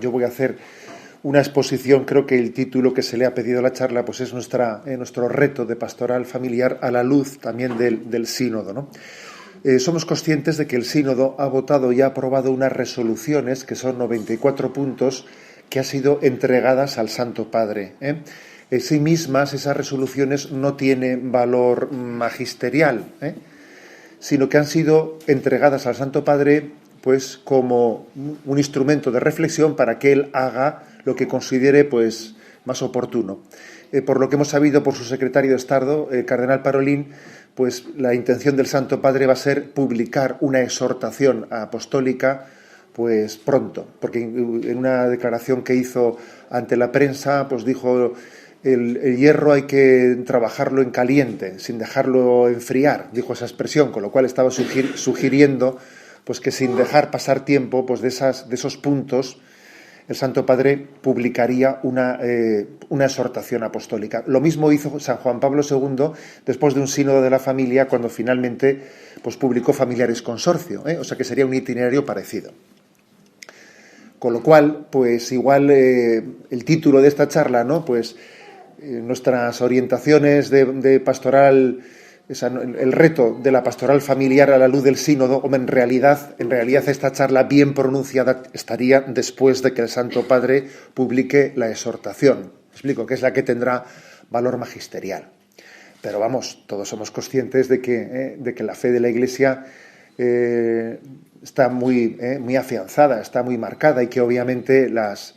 yo voy a hacer una exposición. Creo que el título que se le ha pedido a la charla pues es nuestro reto de pastoral familiar a la luz también del sínodo, ¿no? Somos conscientes de que el sínodo ha votado y ha aprobado unas resoluciones, que son 94 puntos, que han sido entregadas al Santo Padre. En sí mismas, esas resoluciones no tienen valor magisterial, sino que han sido entregadas al Santo Padre pues como un instrumento de reflexión para que él haga lo que considere pues más oportuno. Por lo que hemos sabido por su secretario de Estado, el cardenal Parolin, pues la intención del Santo Padre va a ser publicar una exhortación apostólica pues pronto, porque en una declaración que hizo ante la prensa pues dijo: el hierro hay que trabajarlo en caliente, sin dejarlo enfriar, dijo esa expresión, con lo cual estaba sugiriendo pues que sin dejar pasar tiempo pues de esos puntos el Santo Padre publicaría una exhortación apostólica. Lo mismo hizo San Juan Pablo II después de un sínodo de la familia, cuando finalmente pues publicó Familiaris Consortio, o sea que sería un itinerario parecido. Con lo cual, pues igual el título de esta charla, ¿no? Pues nuestras orientaciones de pastoral, el reto de la pastoral familiar a la luz del sínodo, en realidad esta charla bien pronunciada estaría después de que el Santo Padre publique la exhortación. Explico, que es la que tendrá valor magisterial. Pero vamos, todos somos conscientes de que la fe de la Iglesia está muy afianzada, está muy marcada, y que obviamente las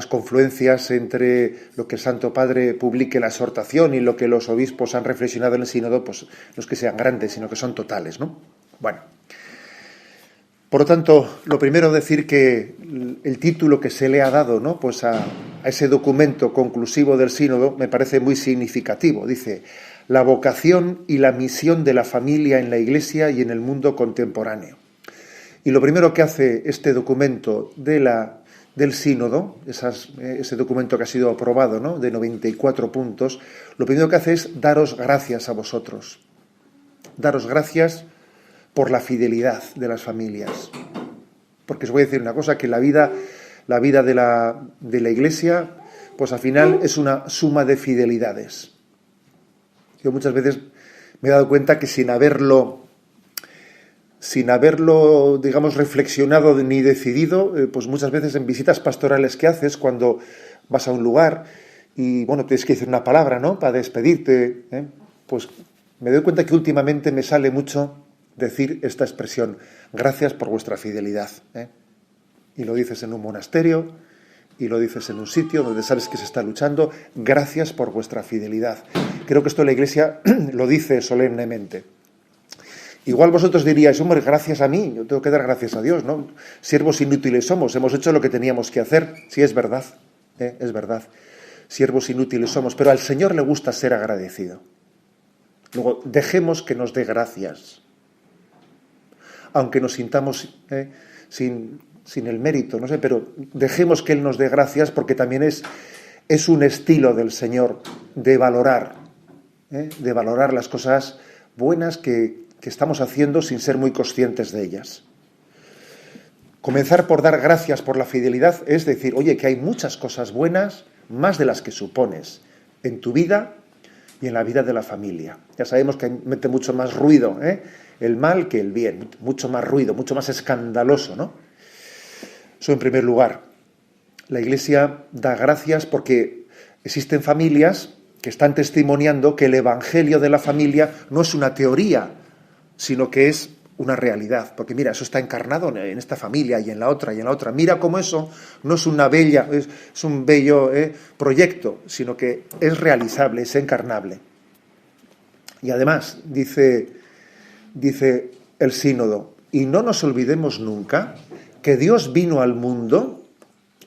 confluencias entre lo que el Santo Padre publique la exhortación y lo que los obispos han reflexionado en el sínodo, pues no es que sean grandes, sino que son totales, ¿no? Bueno, por lo tanto, lo primero decir que el título que se le ha dado, ¿no? Pues a ese documento conclusivo del sínodo me parece muy significativo. Dice: la vocación y la misión de la familia en la Iglesia y en el mundo contemporáneo. Y lo primero que hace este documento del sínodo, ese documento que ha sido aprobado, ¿no?, de 94 puntos, lo primero que hace es daros gracias a vosotros. Daros gracias por la fidelidad de las familias. Porque os voy a decir una cosa, que la vida de la Iglesia, pues al final es una suma de fidelidades. Yo muchas veces me he dado cuenta que sin haberlo, digamos, reflexionado ni decidido, pues muchas veces en visitas pastorales que haces, cuando vas a un lugar y, bueno, tienes que decir una palabra, ¿no?, para despedirte, pues me doy cuenta que últimamente me sale mucho decir esta expresión: gracias por vuestra fidelidad. Y lo dices en un monasterio, y lo dices en un sitio donde sabes que se está luchando. Gracias por vuestra fidelidad. Creo que esto la Iglesia lo dice solemnemente. Igual vosotros diríais: hombre, gracias a mí, yo tengo que dar gracias a Dios, ¿no? Siervos inútiles somos, hemos hecho lo que teníamos que hacer. Sí, es verdad, es verdad. Siervos inútiles somos, pero al Señor le gusta ser agradecido. Luego, dejemos que nos dé gracias, aunque nos sintamos sin el mérito, no sé, pero dejemos que Él nos dé gracias, porque también es un estilo del Señor de valorar las cosas buenas que estamos haciendo sin ser muy conscientes de ellas. Comenzar por dar gracias por la fidelidad es decir: oye, que hay muchas cosas buenas, más de las que supones, en tu vida y en la vida de la familia. Ya sabemos que mete mucho más ruido el mal que el bien, mucho más ruido, mucho más escandaloso, ¿no? Eso en primer lugar. La Iglesia da gracias porque existen familias que están testimoniando que el Evangelio de la familia no es una teoría, sino que es una realidad. Porque mira, eso está encarnado en esta familia y en la otra y en la otra. Mira cómo eso no es es un bello proyecto, sino que es realizable, es encarnable. Y además, dice el sínodo: y no nos olvidemos nunca que Dios vino al mundo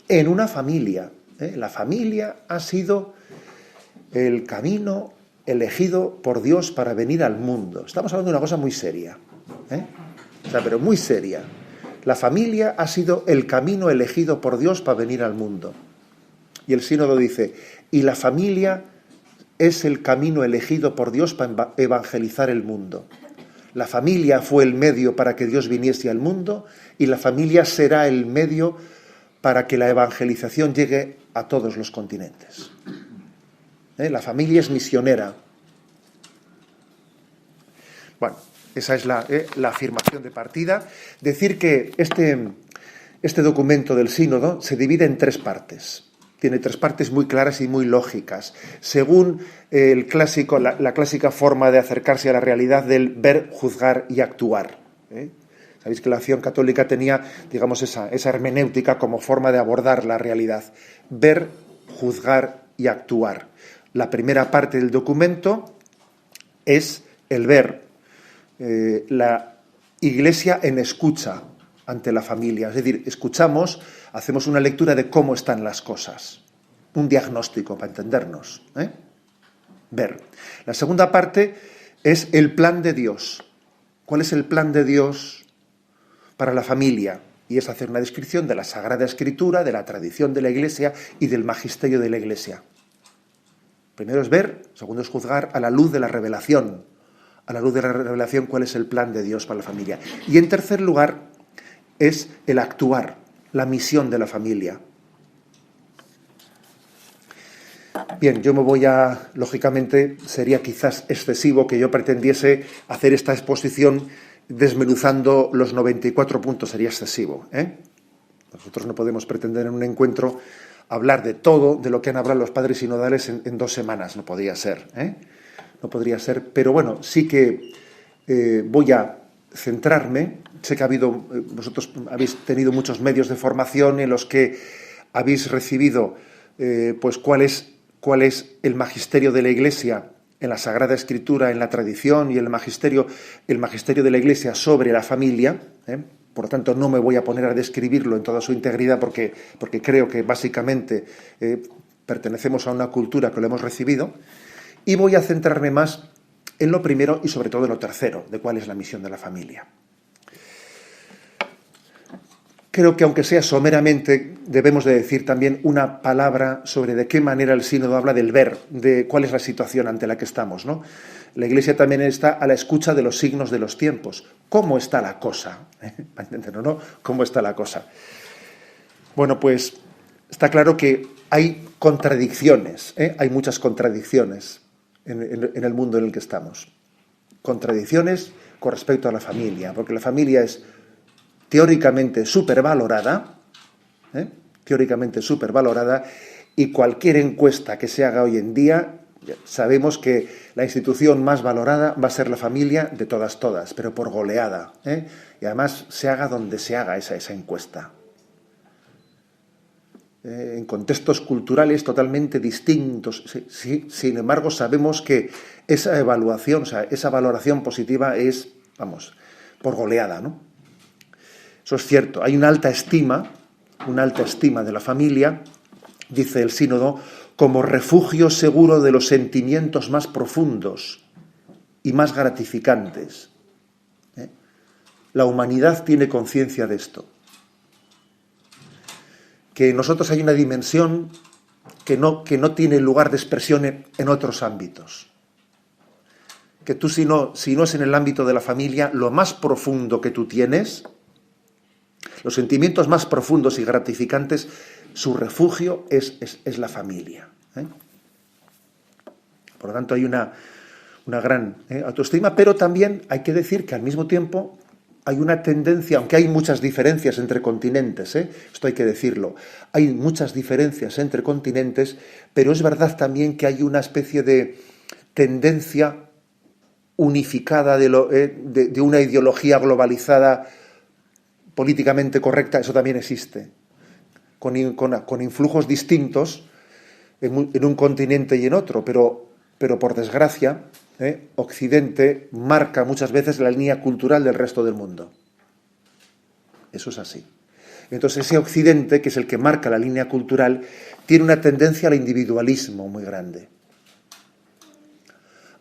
en una familia. La familia ha sido el camino elegido por Dios para venir al mundo. Estamos hablando de una cosa muy seria, pero muy seria. La familia ha sido el camino elegido por Dios para venir al mundo. Y el sínodo dice: y la familia es el camino elegido por Dios para evangelizar el mundo. La familia fue el medio para que Dios viniese al mundo, y la familia será el medio para que la evangelización llegue a todos los continentes. La familia es misionera. Bueno, esa es la afirmación de partida. Decir que este documento del sínodo se divide en 3 partes. Tiene 3 partes muy claras y muy lógicas, según la clásica forma de acercarse a la realidad del ver, juzgar y actuar. Sabéis que la acción católica tenía, digamos, esa hermenéutica como forma de abordar la realidad. Ver, juzgar y actuar. La primera parte del documento es el ver, la Iglesia en escucha ante la familia. Es decir, escuchamos, hacemos una lectura de cómo están las cosas. Un diagnóstico para entendernos. Ver. La segunda parte es el plan de Dios. ¿Cuál es el plan de Dios para la familia? Y es hacer una descripción de la Sagrada Escritura, de la tradición de la Iglesia y del magisterio de la Iglesia. Primero es ver, segundo es juzgar a la luz de la revelación. A la luz de la revelación, cuál es el plan de Dios para la familia. Y en tercer lugar es el actuar, la misión de la familia. Bien, yo me voy lógicamente, sería quizás excesivo que yo pretendiese hacer esta exposición desmenuzando los 94 puntos, sería excesivo. Nosotros no podemos pretender en un encuentro hablar de todo, de lo que han hablado los padres sinodales en 2 semanas, no podría ser. No podría ser, pero bueno, sí que voy a centrarme. Sé que vosotros habéis tenido muchos medios de formación en los que habéis recibido pues cuál es el magisterio de la Iglesia en la Sagrada Escritura, en la tradición y el magisterio de la Iglesia sobre la familia. Por lo tanto, no me voy a poner a describirlo en toda su integridad porque creo que básicamente pertenecemos a una cultura que lo hemos recibido. Y voy a centrarme más en lo primero y sobre todo en lo tercero, de cuál es la misión de la familia. Creo que aunque sea someramente, debemos de decir también una palabra sobre de qué manera el sínodo habla del ver, de cuál es la situación ante la que estamos, ¿no? La Iglesia también está a la escucha de los signos de los tiempos. ¿Cómo está la cosa? ¿Para entenderlo, no? ¿Cómo está la cosa? Bueno, pues está claro que hay contradicciones, hay muchas contradicciones en el mundo en el que estamos. Contradicciones con respecto a la familia, porque la familia es teóricamente supervalorada, y cualquier encuesta que se haga hoy en día, sabemos que la institución más valorada va a ser la familia de todas, pero por goleada, y además se haga donde se haga esa encuesta. En contextos culturales totalmente distintos. Sí, sin embargo, sabemos que esa evaluación, o sea, esa valoración positiva es, por goleada, ¿no? Eso es cierto. Hay una alta estima de la familia, dice el sínodo, como refugio seguro de los sentimientos más profundos y más gratificantes. La humanidad tiene conciencia de esto. Que en nosotros hay una dimensión que no tiene lugar de expresión en otros ámbitos. Que tú, si no es en el ámbito de la familia, lo más profundo que tú tienes, los sentimientos más profundos y gratificantes, su refugio es la familia. Por lo tanto, hay una gran autoestima, pero también hay que decir que al mismo tiempo hay una tendencia, aunque hay muchas diferencias entre continentes, esto hay que decirlo, hay muchas diferencias entre continentes, pero es verdad también que hay una especie de tendencia unificada de una ideología globalizada políticamente correcta, eso también existe, con influjos distintos en un continente y en otro, pero por desgracia, Occidente marca muchas veces la línea cultural del resto del mundo. Eso es así. Entonces ese Occidente, que es el que marca la línea cultural, tiene una tendencia al individualismo muy grande,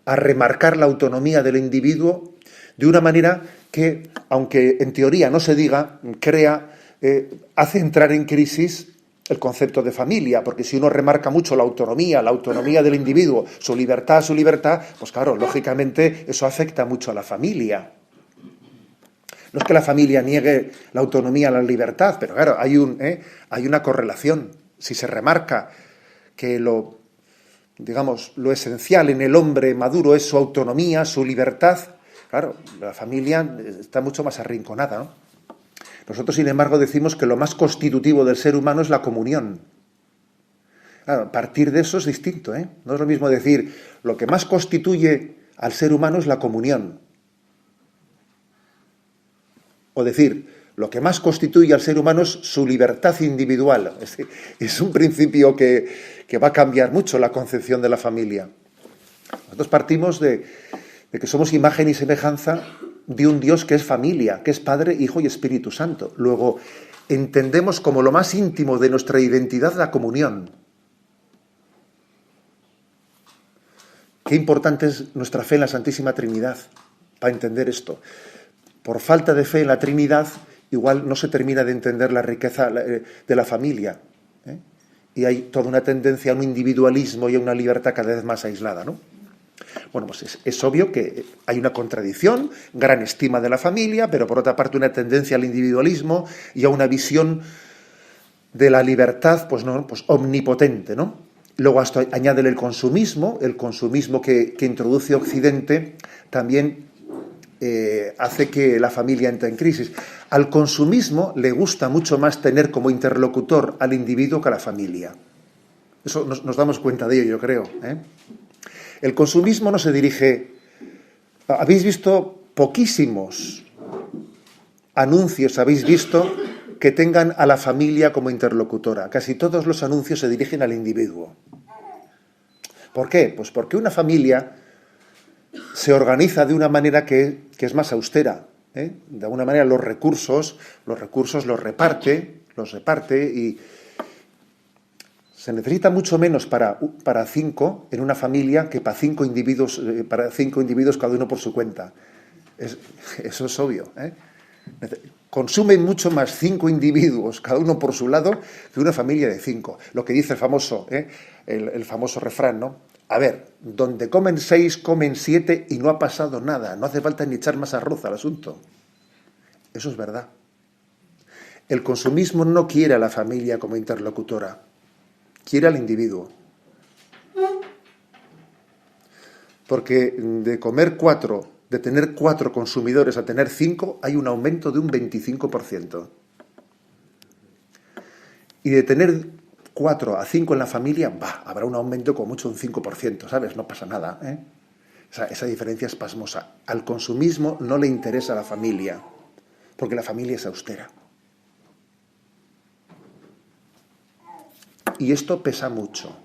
a remarcar la autonomía del individuo de una manera que, aunque en teoría no se diga, hace entrar en crisis el concepto de familia, porque si uno remarca mucho la autonomía del individuo, su libertad, pues claro, lógicamente eso afecta mucho a la familia. No es que la familia niegue la autonomía, la libertad, pero claro, hay una correlación. Si se remarca que lo esencial en el hombre maduro es su autonomía, su libertad, claro, la familia está mucho más arrinconada, ¿no? Nosotros, sin embargo, decimos que lo más constitutivo del ser humano es la comunión. Claro, a partir de eso es distinto, ¿eh? No es lo mismo decir, lo que más constituye al ser humano es la comunión. O decir, lo que más constituye al ser humano es su libertad individual. Es un principio que va a cambiar mucho la concepción de la familia. Nosotros partimos de que somos imagen y semejanza de un Dios que es familia, que es Padre, Hijo y Espíritu Santo. Luego, entendemos como lo más íntimo de nuestra identidad la comunión. Qué importante es nuestra fe en la Santísima Trinidad para entender esto. Por falta de fe en la Trinidad, igual no se termina de entender la riqueza de la familia, ¿eh? Y hay toda una tendencia a un individualismo y a una libertad cada vez más aislada, ¿no? Bueno, pues es obvio que hay una contradicción, gran estima de la familia, pero por otra parte una tendencia al individualismo y a una visión de la libertad, pues omnipotente, ¿no? Luego hasta añádele el consumismo que introduce Occidente, también hace que la familia entre en crisis. Al consumismo le gusta mucho más tener como interlocutor al individuo que a la familia. Eso nos damos cuenta de ello, yo creo, ¿eh? El consumismo no se dirige... Habéis visto poquísimos anuncios, habéis visto que tengan a la familia como interlocutora. Casi todos los anuncios se dirigen al individuo. ¿Por qué? Pues porque una familia se organiza de una manera que es más austera, ¿eh? De alguna manera los recursos los reparte y se necesita mucho menos para 5 en una familia que para 5 individuos, cada uno por su cuenta. Eso es obvio, ¿eh? Consumen mucho más 5 individuos, cada uno por su lado, que una familia de 5. Lo que dice el famoso refrán, ¿no? A ver, donde comen 6, comen 7 y no ha pasado nada. No hace falta ni echar más arroz al asunto. Eso es verdad. El consumismo no quiere a la familia como interlocutora. Quiere al individuo. Porque de tener 4 consumidores a tener 5, hay un aumento de un 25%. Y de tener 4 a 5 en la familia, habrá un aumento con mucho de un 5%, ¿sabes? No pasa nada, ¿eh? Esa diferencia es pasmosa. Al consumismo no le interesa la familia, porque la familia es austera. Y esto pesa mucho,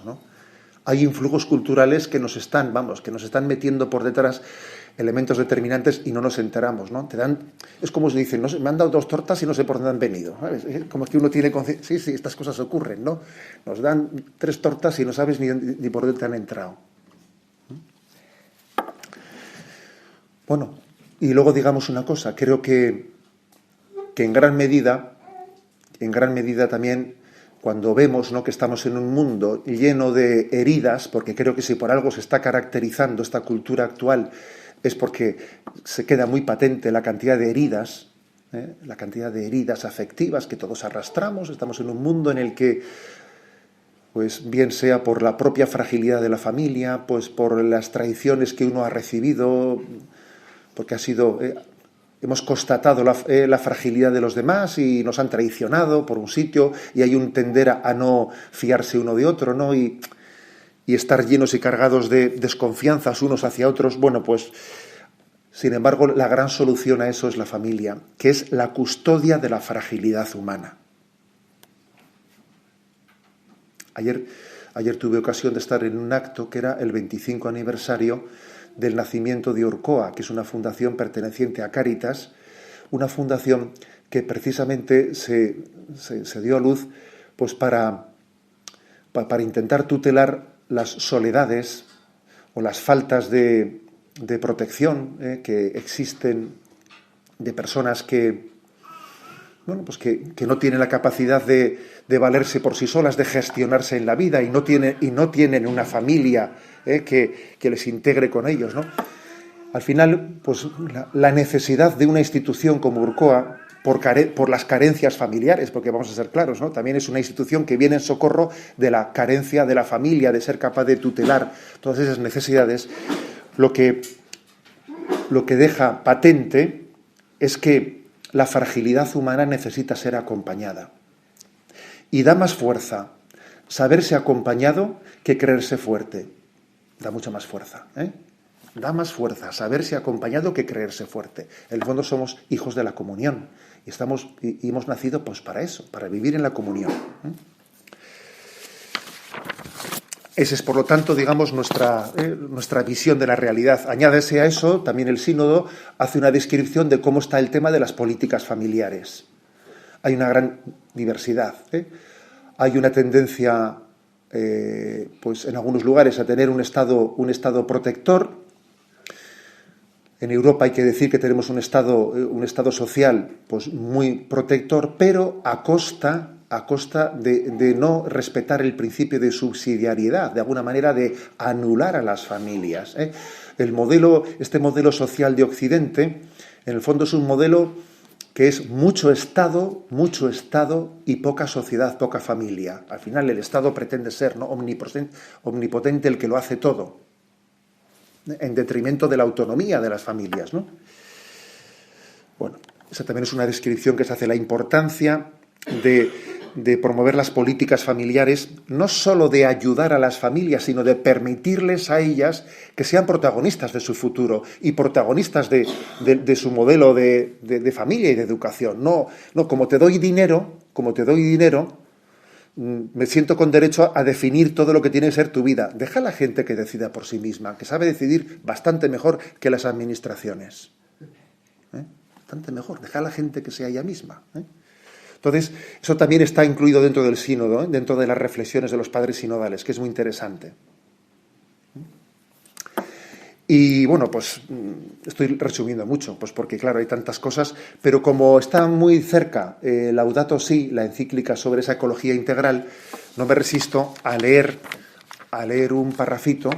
¿no? Hay influjos culturales que nos están metiendo por detrás elementos determinantes y no nos enteramos, ¿no? Es como si dicen, me han dado 2 tortas y no sé por dónde han venido, ¿sabes? Es como que uno tiene conciencia, sí, estas cosas ocurren, ¿no? Nos dan 3 tortas y no sabes ni por dónde te han entrado. Bueno, y luego digamos una cosa, creo que en gran medida también, cuando vemos, ¿no?, que estamos en un mundo lleno de heridas, porque creo que si por algo se está caracterizando esta cultura actual es porque se queda muy patente la cantidad de heridas, la cantidad de heridas afectivas que todos arrastramos. Estamos en un mundo en el que, pues bien sea por la propia fragilidad de la familia, pues por las traiciones que uno ha recibido, porque hemos constatado la fragilidad de los demás y nos han traicionado por un sitio y hay un tender a no fiarse uno de otro, ¿no? Y estar llenos y cargados de desconfianzas unos hacia otros. Bueno, pues, sin embargo, la gran solución a eso es la familia, que es la custodia de la fragilidad humana. Ayer tuve ocasión de estar en un acto que era el 25 aniversario del nacimiento de Orcoa, que es una fundación perteneciente a Cáritas, una fundación que precisamente se dio a luz pues para intentar tutelar las soledades o las faltas de protección que existen de personas que no tienen la capacidad de valerse por sí solas, de gestionarse en la vida y no tienen una familia que les integre con ellos, ¿no? Al final, pues la necesidad de una institución como Urcoa, por las carencias familiares, porque vamos a ser claros, ¿no? También es una institución que viene en socorro de la carencia de la familia, de ser capaz de tutelar todas esas necesidades. Lo que deja patente es que la fragilidad humana necesita ser acompañada. Y da más fuerza saberse acompañado que creerse fuerte. Da mucha más fuerza, ¿eh? Da más fuerza saberse acompañado que creerse fuerte. En el fondo somos hijos de la comunión y hemos nacido pues para eso, para vivir en la comunión. Esa es, por lo tanto, digamos, nuestra visión de la realidad. Añádese a eso, también el sínodo hace una descripción de cómo está el tema de las políticas familiares. Hay una gran diversidad, ¿eh? Hay una tendencia, pues en algunos lugares, a tener un estado protector. En Europa hay que decir que tenemos un estado social pues muy protector, pero a costa de no respetar el principio de subsidiariedad, de alguna manera de anular a las familias, ¿eh? Este modelo social de Occidente, en el fondo es un modelo que es mucho Estado y poca sociedad, poca familia. Al final el Estado pretende ser, ¿no?, omnipotente, el que lo hace todo, en detrimento de la autonomía de las familias, ¿no? Bueno, esa también es una descripción que se hace, la importancia de promover las políticas familiares, no solo de ayudar a las familias, sino de permitirles a ellas que sean protagonistas de su futuro y protagonistas de su modelo de familia y de educación. No, como te doy dinero, me siento con derecho a definir todo lo que tiene que ser tu vida. Deja a la gente que decida por sí misma, que sabe decidir bastante mejor que las administraciones. Bastante mejor. Deja a la gente que sea ella misma. Entonces, eso también está incluido dentro del sínodo, dentro de las reflexiones de los padres sinodales, que es muy interesante. Y bueno, pues estoy resumiendo mucho, pues porque claro, hay tantas cosas, pero como está muy cerca Laudato Si, la encíclica sobre esa ecología integral, no me resisto a leer un parrafito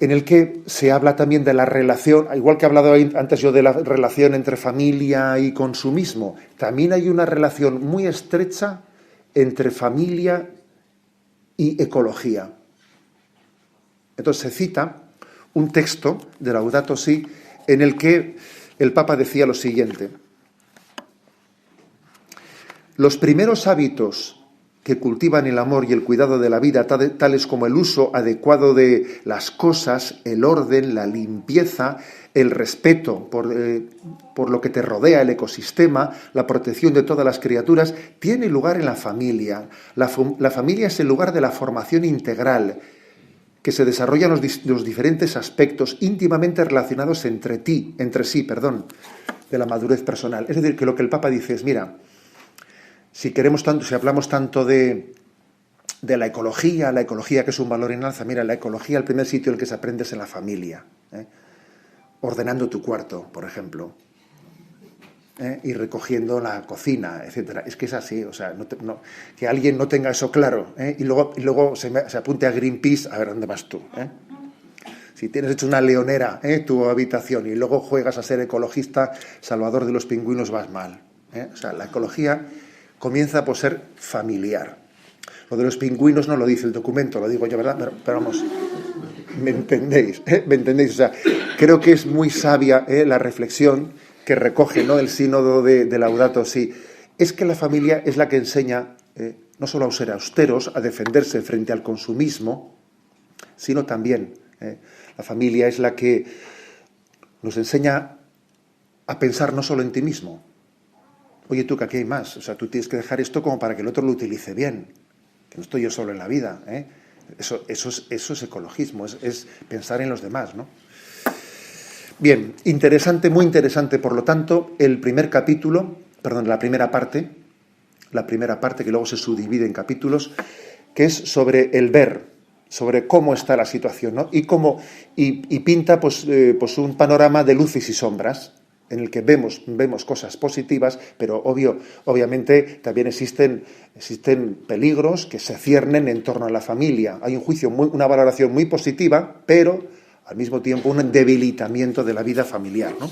en el que se habla también de la relación, igual que he hablado antes yo de la relación entre familia y consumismo, también hay una relación muy estrecha entre familia y ecología. Entonces se cita un texto de Laudato Si en el que el Papa decía lo siguiente: los primeros hábitos que cultivan el amor y el cuidado de la vida, tales como el uso adecuado de las cosas, el orden, la limpieza, el respeto por lo que te rodea, el ecosistema, la protección de todas las criaturas, tiene lugar en la familia. La familia es el lugar de la formación integral, que se desarrollan los diferentes aspectos íntimamente relacionados entre sí, de la madurez personal. Es decir, que lo que el Papa dice es, mira, si hablamos tanto de la ecología que es un valor en alza, mira, la ecología, el primer sitio en el que se aprende es en la familia, ordenando tu cuarto, por ejemplo, y recogiendo la cocina, etcétera. Es que es así, o sea, que alguien no tenga eso claro, y luego se apunte a Greenpeace, a ver dónde vas tú, Si tienes hecho una leonera, tu habitación, y luego juegas a ser ecologista, salvador de los pingüinos, vas mal, O sea, la ecología comienza por ser familiar. Lo de los pingüinos no lo dice el documento, lo digo yo, ¿verdad? Pero vamos, ¿me entendéis? ¿Me entendéis? O sea, creo que es muy sabia la reflexión que recoge, ¿no?, el sínodo de Laudato Si. Es que la familia es la que enseña no solo a ser austeros, a defenderse frente al consumismo, sino también la familia es la que nos enseña a pensar no solo en ti mismo. Oye, tú, que aquí hay más. O sea, tú tienes que dejar esto como para que el otro lo utilice bien. Que no estoy yo solo en la vida, Eso es ecologismo, es pensar en los demás, ¿no? Bien, interesante, muy interesante, por lo tanto, la primera parte, que luego se subdivide en capítulos, que es sobre el ver, sobre cómo está la situación, ¿no? Y pinta pues un panorama de luces y sombras, en el que vemos cosas positivas, pero obviamente también existen peligros que se ciernen en torno a la familia. Hay un juicio, una valoración muy positiva, pero al mismo tiempo un debilitamiento de la vida familiar, ¿no?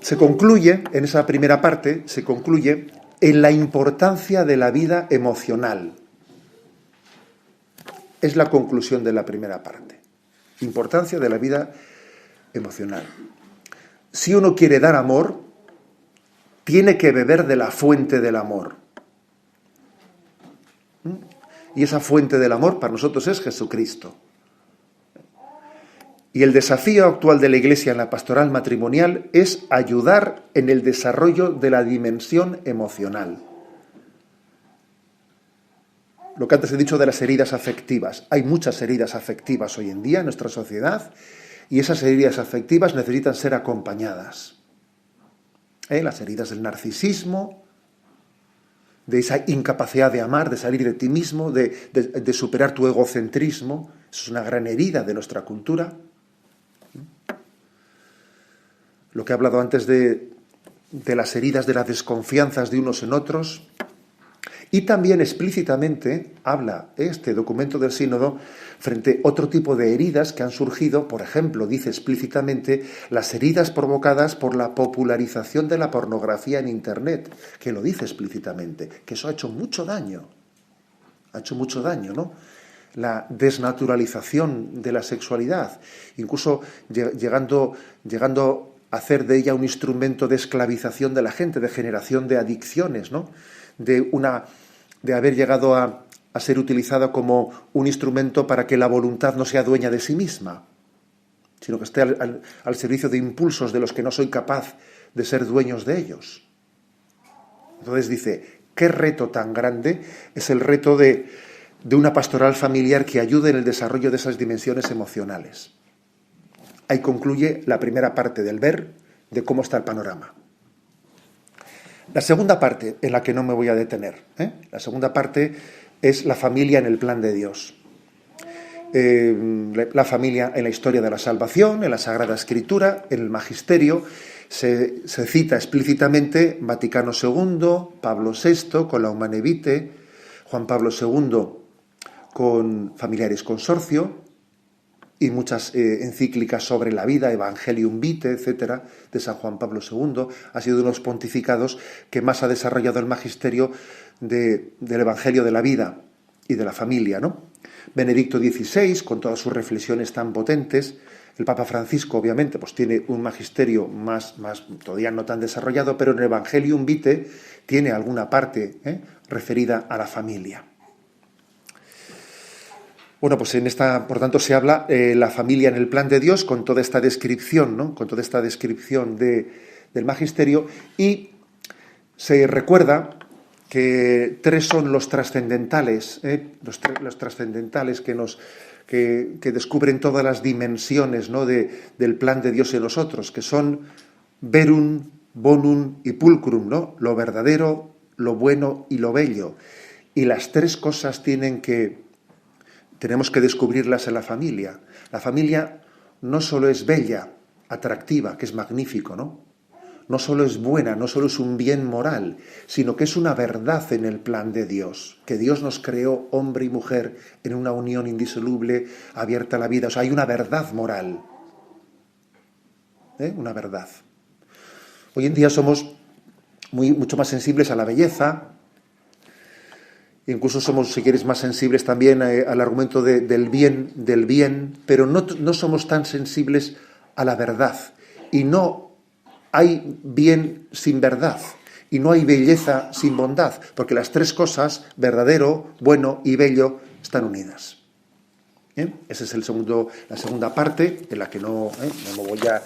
Se concluye, en esa primera parte, se concluye en la importancia de la vida emocional. Es la conclusión de la primera parte. Importancia de la vida emocional. Si uno quiere dar amor, tiene que beber de la fuente del amor. Y esa fuente del amor para nosotros es Jesucristo. Y el desafío actual de la Iglesia en la pastoral matrimonial es ayudar en el desarrollo de la dimensión emocional. Lo que antes he dicho de las heridas afectivas. Hay muchas heridas afectivas hoy en día en nuestra sociedad y esas heridas afectivas necesitan ser acompañadas. Las heridas del narcisismo, de esa incapacidad de amar, de salir de ti mismo, de superar tu egocentrismo. Eso es una gran herida de nuestra cultura. Lo que he hablado antes de las heridas de las desconfianzas de unos en otros. Y también explícitamente habla este documento del Sínodo frente a otro tipo de heridas que han surgido. Por ejemplo, dice explícitamente las heridas provocadas por la popularización de la pornografía en Internet, que lo dice explícitamente, que eso ha hecho mucho daño. Ha hecho mucho daño, ¿no? La desnaturalización de la sexualidad, incluso llegando a hacer de ella un instrumento de esclavización de la gente, de generación de adicciones, ¿no? De haber llegado a ser utilizada como un instrumento para que la voluntad no sea dueña de sí misma, sino que esté al servicio de impulsos de los que no soy capaz de ser dueños de ellos. Entonces dice, ¿qué reto tan grande es el reto de una pastoral familiar que ayude en el desarrollo de esas dimensiones emocionales? Ahí concluye la primera parte del ver de cómo está el panorama. La segunda parte, en la que no me voy a detener, la segunda parte es la familia en el plan de Dios. La familia en la historia de la salvación, en la Sagrada Escritura, en el Magisterio, se cita explícitamente Vaticano II, Pablo VI con la Humanae Vitae, Juan Pablo II con Familiaris Consortio, y muchas encíclicas sobre la vida, Evangelium Vitae, etcétera, de San Juan Pablo II. Ha sido uno de los pontificados que más ha desarrollado el magisterio del Evangelio de la vida y de la familia, ¿no? Benedicto XVI, con todas sus reflexiones tan potentes. El Papa Francisco, obviamente, pues tiene un magisterio más todavía no tan desarrollado, pero en el Evangelium Vitae tiene alguna parte referida a la familia. Bueno, pues por tanto, se habla la familia en el plan de Dios con toda esta descripción, ¿no? Con toda esta descripción del magisterio, y se recuerda que tres son los trascendentales, los trascendentales que descubren todas las dimensiones, ¿no? del plan de Dios en nosotros, que son verum, bonum y pulcrum, ¿no? Lo verdadero, lo bueno y lo bello. Y las tres cosas tenemos que descubrirlas en la familia. La familia no solo es bella, atractiva, que es magnífico, ¿no? No solo es buena, no solo es un bien moral, sino que es una verdad en el plan de Dios, que Dios nos creó hombre y mujer en una unión indisoluble, abierta a la vida. O sea, hay una verdad moral. Una verdad. Hoy en día somos mucho más sensibles a la belleza. Incluso somos, si quieres, más sensibles también al argumento del bien, pero no somos tan sensibles a la verdad. Y no hay bien sin verdad, y no hay belleza sin bondad, porque las tres cosas, verdadero, bueno y bello, están unidas. ¿Bien? Esa es la segunda parte, en la que no me voy a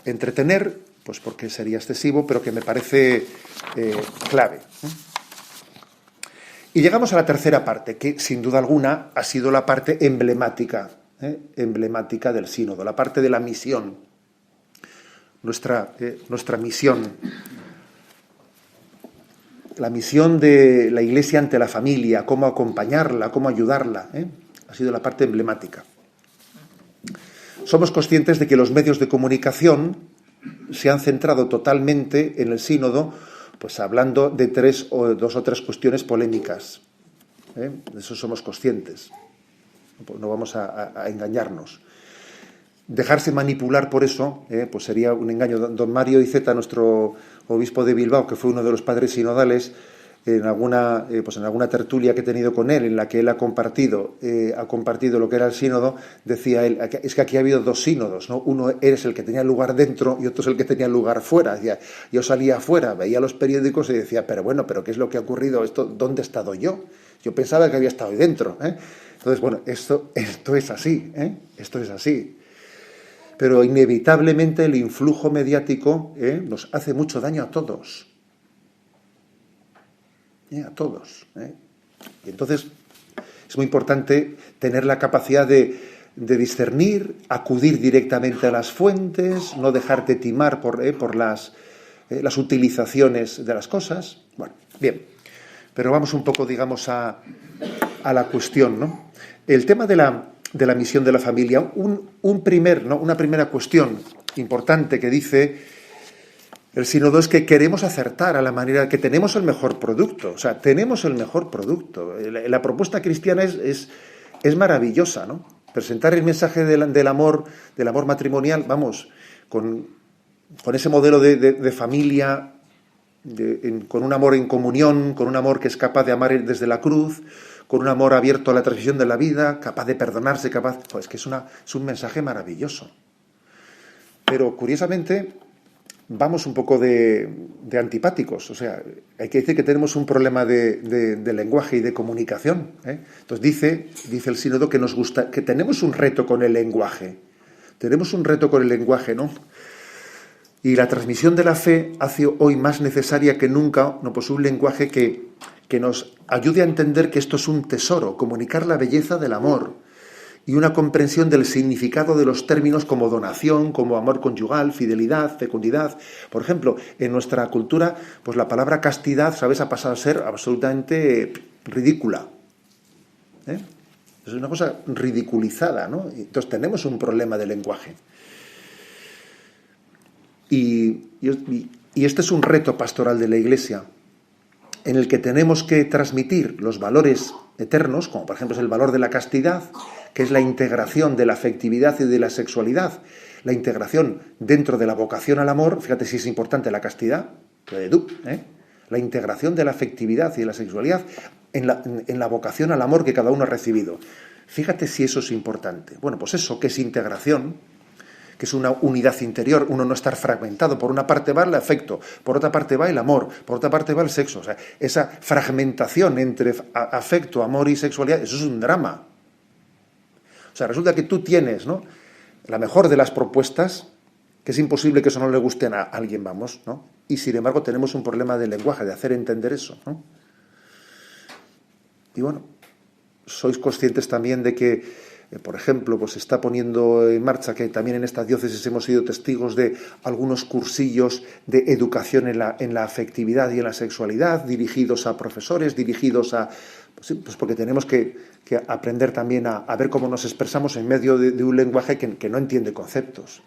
entretener, pues porque sería excesivo, pero que me parece clave. Y llegamos a la tercera parte, que sin duda alguna ha sido la parte emblemática del sínodo, la parte de la misión, nuestra misión, la misión de la Iglesia ante la familia, cómo acompañarla, cómo ayudarla, ha sido la parte emblemática. Somos conscientes de que los medios de comunicación se han centrado totalmente en el sínodo, pues hablando de dos o tres cuestiones polémicas. De eso somos conscientes. No vamos a engañarnos. Dejarse manipular por eso, pues sería un engaño. Don Mario Iceta, nuestro obispo de Bilbao, que fue uno de los padres sinodales, en alguna tertulia que he tenido con él, en la que él ha compartido lo que era el sínodo, decía él, es que aquí ha habido dos sínodos, ¿no? Uno eres el que tenía lugar dentro y otro es el que tenía lugar fuera. Decía, yo salía afuera, veía los periódicos y decía, pero ¿qué es lo que ha ocurrido? ¿Dónde he estado yo? Yo pensaba que había estado ahí dentro, Entonces, bueno, esto es así, Esto es así. Pero inevitablemente el influjo mediático nos hace mucho daño a todos. A todos. Y entonces es muy importante tener la capacidad de discernir, acudir directamente a las fuentes, no dejarte timar por las utilizaciones de las cosas. Bueno, bien. Pero vamos un poco, digamos, a la cuestión, ¿no? El tema de la misión de la familia, una primera cuestión importante que dice el sínodo es que queremos acertar a la manera que tenemos el mejor producto. O sea, tenemos el mejor producto. La propuesta cristiana es maravillosa, ¿no? Presentar el mensaje del amor matrimonial, vamos, con ese modelo de familia, con un amor en comunión, con un amor que es capaz de amar desde la cruz, con un amor abierto a la transición de la vida, capaz de perdonarse, es que es un mensaje maravilloso. Pero, curiosamente, vamos un poco de antipáticos. O sea, hay que decir que tenemos un problema de lenguaje y de comunicación. Entonces dice el sínodo que tenemos un reto con el lenguaje. Tenemos un reto con el lenguaje, ¿no? Y la transmisión de la fe hace hoy más necesaria que nunca, ¿no? Pues un lenguaje que nos ayude a entender que esto es un tesoro, comunicar la belleza del amor y una comprensión del significado de los términos como donación, como amor conyugal, fidelidad, fecundidad. Por ejemplo, en nuestra cultura, pues la palabra castidad, ¿sabes?, ha pasado a ser absolutamente ridícula. Es una cosa ridiculizada, ¿no? Entonces tenemos un problema de lenguaje. Y este es un reto pastoral de la Iglesia, en el que tenemos que transmitir los valores eternos, como por ejemplo es el valor de la castidad, que es la integración de la afectividad y de la sexualidad, la integración dentro de la vocación al amor. Fíjate si es importante la castidad, la integración de la afectividad y de la sexualidad en la vocación al amor que cada uno ha recibido. Fíjate si eso es importante. Bueno, pues eso, que es integración, que es una unidad interior, uno no estar fragmentado. Por una parte va el afecto, por otra parte va el amor, por otra parte va el sexo. O sea, esa fragmentación entre afecto, amor y sexualidad, eso es un drama. O sea, resulta que tú tienes, ¿no?, la mejor de las propuestas, que es imposible que eso no le guste a alguien, vamos, ¿no? Y sin embargo tenemos un problema de lenguaje, de hacer entender eso, ¿no? Y bueno, sois conscientes también de que por ejemplo, pues se está poniendo en marcha, que también en estas diócesis hemos sido testigos de algunos cursillos de educación en la afectividad y en la sexualidad, dirigidos a profesores, dirigidos a... Pues porque tenemos que aprender también a ver cómo nos expresamos en medio de un lenguaje que no entiende conceptos.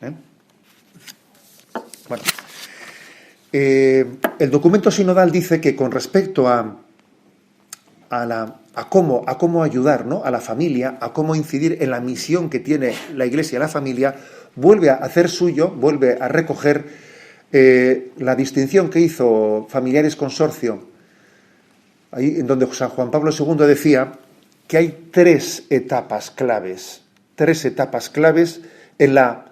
Bueno, el documento sinodal dice que con respecto a cómo ayudar, ¿no?, a la familia, a cómo incidir en la misión que tiene la Iglesia a la familia, vuelve a hacer suyo, vuelve a recoger la distinción que hizo Familiares Consorcio, ahí en donde San Juan Pablo II decía que hay tres etapas claves en la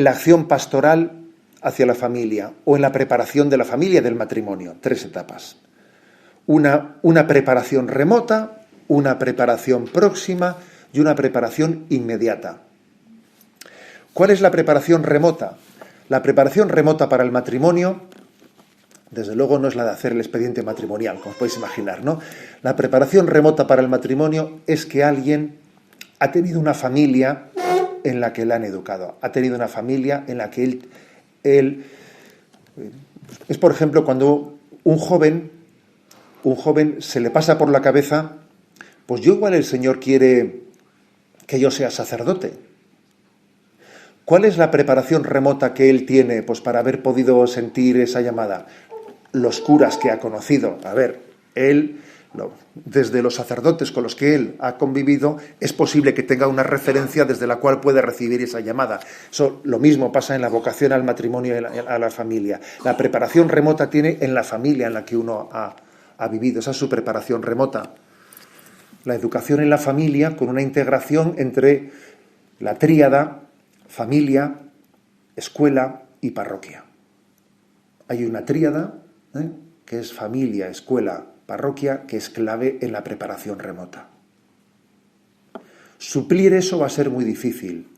acción pastoral hacia la familia, o en la preparación de la familia, del matrimonio. Tres etapas. Una preparación remota, una preparación próxima y una preparación inmediata. ¿Cuál es la preparación remota? La preparación remota para el matrimonio, desde luego, no es la de hacer el expediente matrimonial, como os podéis imaginar, ¿no? La preparación remota para el matrimonio es que alguien ha tenido una familia en la que le han educado, ha tenido una familia en la que él es, por ejemplo, cuando un joven se le pasa por la cabeza, pues yo igual el Señor quiere que yo sea sacerdote. ¿Cuál es la preparación remota que él tiene, pues, para haber podido sentir esa llamada? Los curas que ha conocido. A ver, él desde los sacerdotes con los que él ha convivido, es posible que tenga una referencia desde la cual puede recibir esa llamada. Eso, lo mismo pasa en la vocación al matrimonio y a la familia. La preparación remota tiene en la familia en la que uno ha vivido, esa es su preparación remota. La educación en la familia con una integración entre la tríada, familia, escuela y parroquia. Hay una tríada, que es familia, escuela, parroquia, que es clave en la preparación remota. Suplir eso va a ser muy difícil.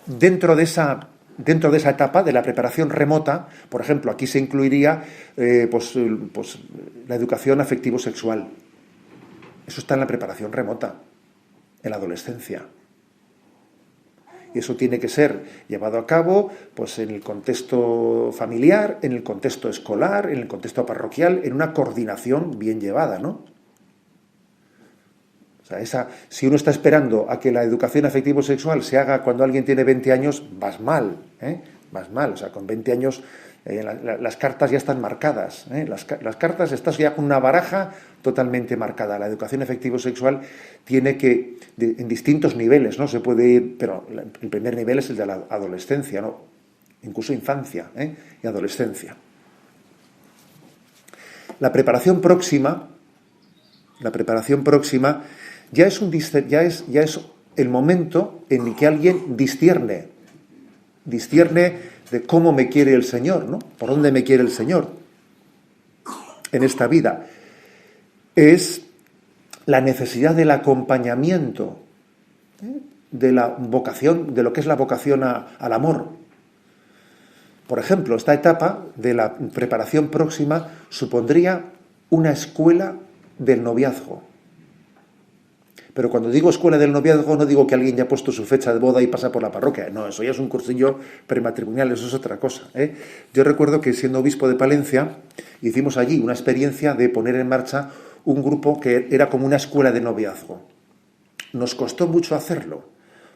Dentro de esa etapa de la preparación remota, por ejemplo, aquí se incluiría pues la educación afectivo-sexual. Eso está en la preparación remota, en la adolescencia. Y eso tiene que ser llevado a cabo pues, en el contexto familiar, en el contexto escolar, en el contexto parroquial, en una coordinación bien llevada, ¿no? O sea, si uno está esperando a que la educación afectivo-sexual se haga cuando alguien tiene 20 años, vas mal, ¿eh? Vas mal. O sea, con 20 años las cartas ya están marcadas, ¿eh? Las cartas, estás ya con una baraja totalmente marcada. La educación afectivo-sexual tiene que, en distintos niveles, ¿no? Se puede ir, pero el primer nivel es el de la adolescencia, ¿no? Incluso infancia, y adolescencia. La preparación próxima ya es el momento en el que alguien discierne de cómo me quiere el Señor, ¿no? Por dónde me quiere el Señor en esta vida. Es la necesidad del acompañamiento, de la vocación, de lo que es la vocación al amor. Por ejemplo, esta etapa de la preparación próxima supondría una escuela del noviazgo. Pero cuando digo escuela del noviazgo no digo que alguien ya ha puesto su fecha de boda y pasa por la parroquia. No, eso ya es un cursillo prematrimonial, eso es otra cosa, ¿eh? Yo recuerdo que siendo obispo de Palencia hicimos allí una experiencia de poner en marcha un grupo que era como una escuela de noviazgo. Nos costó mucho hacerlo,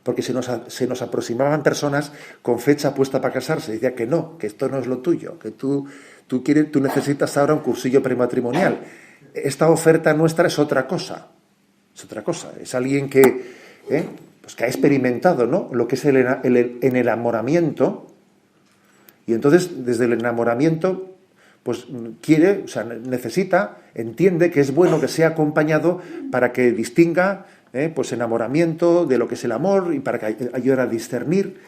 porque se nos aproximaban personas con fecha puesta para casarse. Decía que no, que esto no es lo tuyo, que tú necesitas ahora un cursillo prematrimonial. Esta oferta nuestra es otra cosa. Es alguien que ha experimentado, ¿no?, lo que es el enamoramiento, y entonces desde el enamoramiento pues entiende que es bueno que sea acompañado para que distinga pues enamoramiento de lo que es el amor y para que ayude a discernir.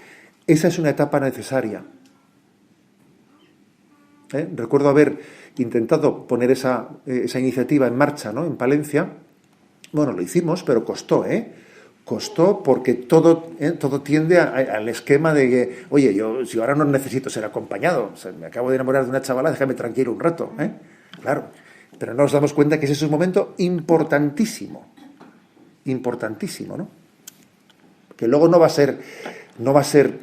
Esa es una etapa necesaria. Recuerdo haber intentado poner esa iniciativa en marcha, ¿no?, en Palencia. Bueno, lo hicimos, pero costó, Costó porque todo tiende al esquema de que, oye, si ahora no necesito ser acompañado, o sea, me acabo de enamorar de una chavala, déjame tranquilo un rato, Claro, pero no nos damos cuenta que ese es un momento importantísimo, ¿no? Que luego no va a ser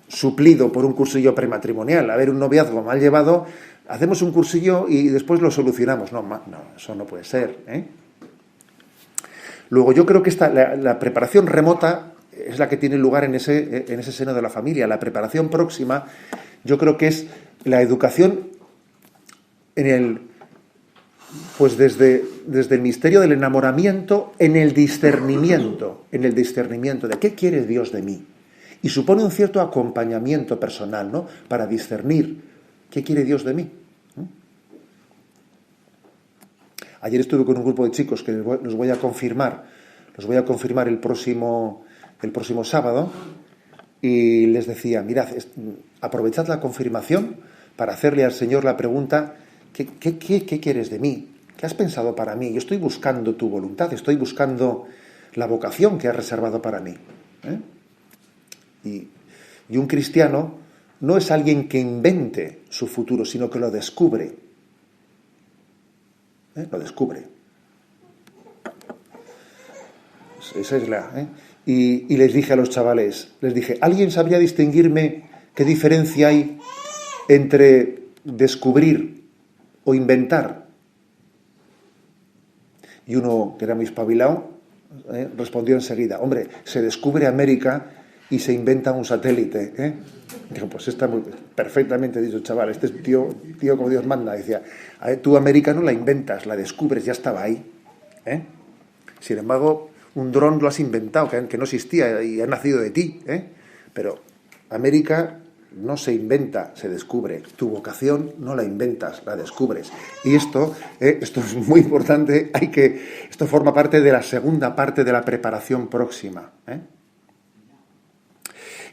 suplido por un cursillo prematrimonial. A ver, un noviazgo mal llevado, hacemos un cursillo y después lo solucionamos. No, eso no puede ser, Luego, yo creo que la preparación remota es la que tiene lugar en ese seno de la familia. La preparación próxima, yo creo que es la educación desde el misterio del enamoramiento, en el discernimiento de qué quiere Dios de mí. Y supone un cierto acompañamiento personal, ¿no?, para discernir qué quiere Dios de mí. Ayer estuve con un grupo de chicos que los voy a confirmar el próximo sábado, y les decía, mirad, aprovechad la confirmación para hacerle al Señor la pregunta, ¿qué quieres de mí? ¿Qué has pensado para mí? Yo estoy buscando tu voluntad, estoy buscando la vocación que has reservado para mí. Y un cristiano no es alguien que invente su futuro, sino que lo descubre. Lo descubre. Esa es y les dije a los chavales, ¿alguien sabría distinguirme qué diferencia hay entre descubrir o inventar? Y uno, que era muy espabilado, respondió enseguida, hombre, se descubre América y se inventa un satélite, ¿eh? Digo, pues está muy perfectamente dicho, chaval, este tío como Dios manda. Decía, a ver, tú América no la inventas, la descubres, ya estaba ahí, ¿eh? Sin embargo, un dron lo has inventado, que no existía y ha nacido de ti, ¿eh? Pero América no se inventa, se descubre. Tu vocación no la inventas, la descubres. Y esto es muy importante, esto forma parte de la segunda parte de la preparación próxima, ¿eh?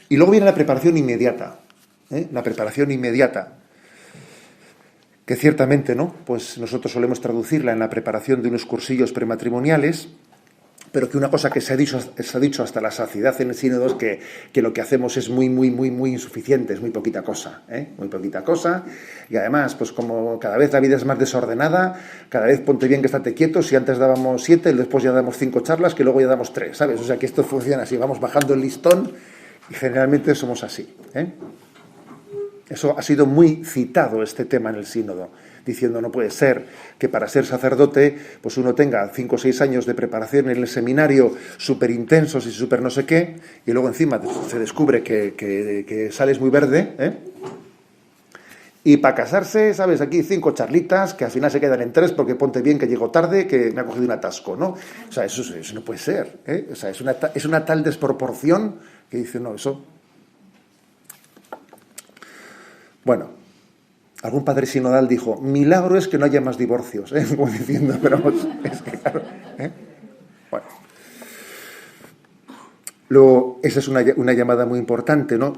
Y luego viene la preparación inmediata, ¿eh? La preparación inmediata, que ciertamente, ¿no? Pues nosotros solemos traducirla en la preparación de unos cursillos prematrimoniales, pero que una cosa que se ha dicho hasta la saciedad en el sínodo es que lo que hacemos es muy insuficiente, es muy poquita cosa, ¿eh? Muy poquita cosa, y además, pues como cada vez la vida es más desordenada, cada vez ponte bien que estate quieto, si antes dábamos 7, después ya damos 5 charlas, que luego ya damos 3, ¿sabes? O sea que esto funciona así, vamos bajando el listón, y generalmente somos así, ¿eh? Eso ha sido muy citado, este tema, en el sínodo, diciendo no puede ser que para ser sacerdote pues uno tenga 5 o 6 años de preparación en el seminario súper intensos y súper no sé qué, y luego encima se descubre que sales muy verde, ¿eh? Y para casarse, ¿sabes? Aquí 5 charlitas que al final se quedan en 3 porque ponte bien que llego tarde, que me ha cogido un atasco, ¿no? O sea, eso no puede ser, ¿eh? O sea, es una tal desproporción que dice, no, eso... Bueno, algún padre sinodal dijo, milagro es que no haya más divorcios, ¿eh? Como diciendo, pero es que claro, ¿eh? Bueno. Luego, esa es una llamada muy importante, ¿no?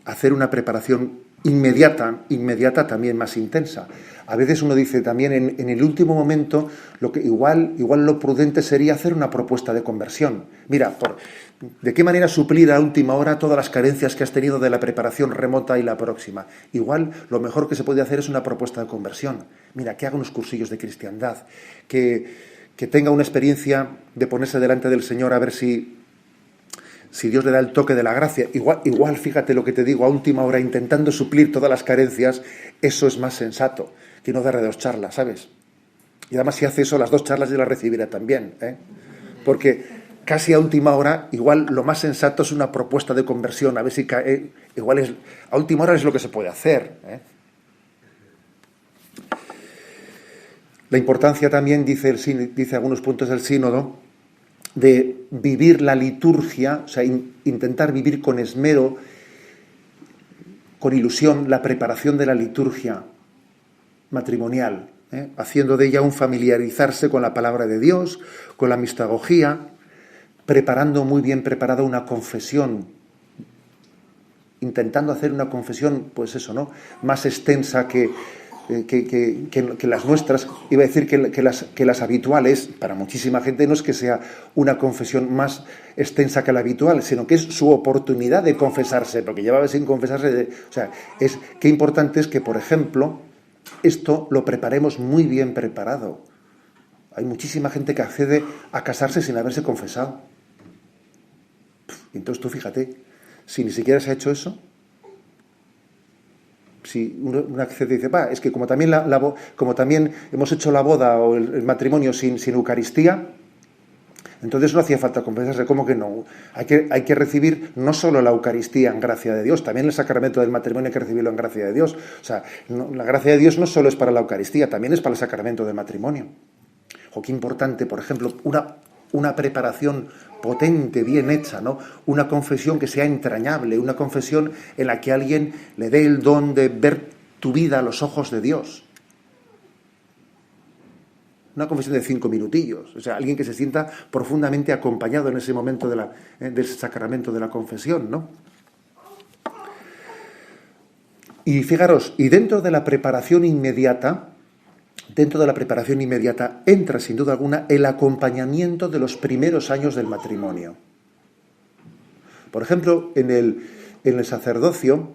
Hacer una preparación inmediata también más intensa. A veces uno dice también en el último momento, lo que igual lo prudente sería hacer una propuesta de conversión. Mira, ¿de qué manera suplir a última hora todas las carencias que has tenido de la preparación remota y la próxima? Igual lo mejor que se puede hacer es una propuesta de conversión. Mira, que haga unos cursillos de cristiandad, que tenga una experiencia de ponerse delante del Señor a ver si Dios le da el toque de la gracia. Igual, fíjate lo que te digo, a última hora, intentando suplir todas las carencias, eso es más sensato que no darle 2 charlas, ¿sabes? Y además, si hace eso, las 2 charlas ya las recibirá también, ¿eh? Porque casi a última hora, igual lo más sensato es una propuesta de conversión, a ver si cae, a última hora es lo que se puede hacer, ¿eh? La importancia también, dice algunos puntos del sínodo, de vivir la liturgia, o sea, intentar vivir con esmero, con ilusión, la preparación de la liturgia matrimonial, ¿eh? Haciendo de ella un familiarizarse con la palabra de Dios, con la mistagogía, preparando muy bien preparada una confesión, intentando hacer una confesión, pues eso, ¿no?, más extensa que las nuestras. Iba a decir que las habituales, para muchísima gente no es que sea una confesión más extensa que la habitual, sino que es su oportunidad de confesarse, porque llevaba sin confesarse. O sea, qué importante es que, por ejemplo, esto lo preparemos muy bien preparado. Hay muchísima gente que accede a casarse sin haberse confesado. Entonces tú fíjate, si ni siquiera se ha hecho eso, si una que dice, es que como también como también hemos hecho la boda o el matrimonio sin Eucaristía, entonces no hacía falta confesarse. ¿Cómo que no? Hay que recibir no solo la Eucaristía en gracia de Dios, también el sacramento del matrimonio hay que recibirlo en gracia de Dios. O sea, la gracia de Dios no solo es para la Eucaristía, también es para el sacramento del matrimonio. O qué importante, por ejemplo, una preparación potente, bien hecha, ¿no? Una confesión que sea entrañable, una confesión en la que alguien le dé el don de ver tu vida a los ojos de Dios. Una confesión de 5 minutillos, o sea, alguien que se sienta profundamente acompañado en ese momento del sacramento de la confesión, ¿no? Y fijaros, y dentro de la preparación inmediata entra sin duda alguna el acompañamiento de los primeros años del matrimonio. Por ejemplo, en el sacerdocio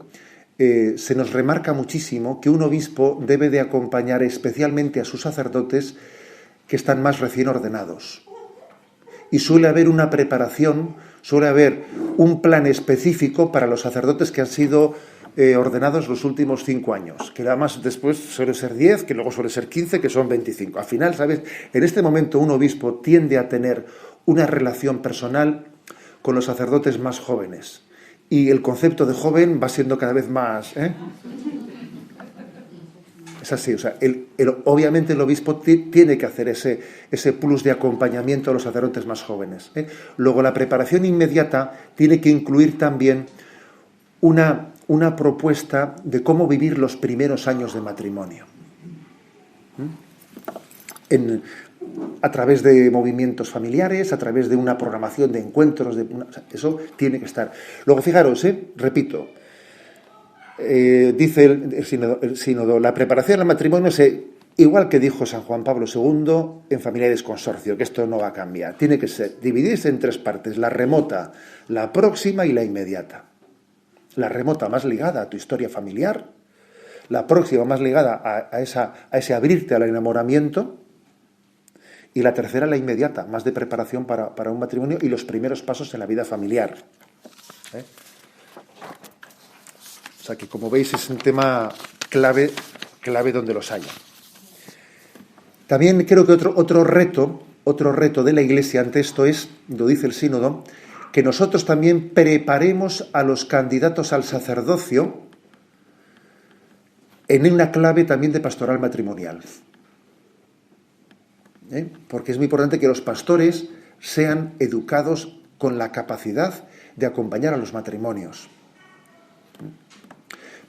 se nos remarca muchísimo que un obispo debe de acompañar especialmente a sus sacerdotes que están más recién ordenados. Y suele haber una preparación, suele haber un plan específico para los sacerdotes que han sido ordenados los últimos 5 años, que además después suele ser 10, que luego suele ser 15, que son 25. Al final, ¿sabes? En este momento un obispo tiende a tener una relación personal con los sacerdotes más jóvenes. y el concepto de joven va siendo cada vez más... Es así, o sea, obviamente el obispo tiene que hacer ese plus de acompañamiento a los sacerdotes más jóvenes. Luego, la preparación inmediata tiene que incluir también una propuesta de cómo vivir los primeros años de matrimonio. A través de movimientos familiares, a través de una programación de encuentros, eso tiene que estar. Luego, fijaros, repito, dice el sínodo, la preparación al matrimonio es igual que dijo San Juan Pablo II en Familiares Consorcio, que esto no va a cambiar. Tiene que dividirse en 3 partes, la remota, la próxima y la inmediata. La remota más ligada a tu historia familiar, la próxima más ligada a ese abrirte al enamoramiento, y la tercera, la inmediata, más de preparación para un matrimonio y los primeros pasos en la vida familiar. O sea que, como veis, es un tema clave donde los haya. También creo que otro reto de la Iglesia ante esto es, lo dice el sínodo, que nosotros también preparemos a los candidatos al sacerdocio en una clave también de pastoral matrimonial. Porque es muy importante que los pastores sean educados con la capacidad de acompañar a los matrimonios.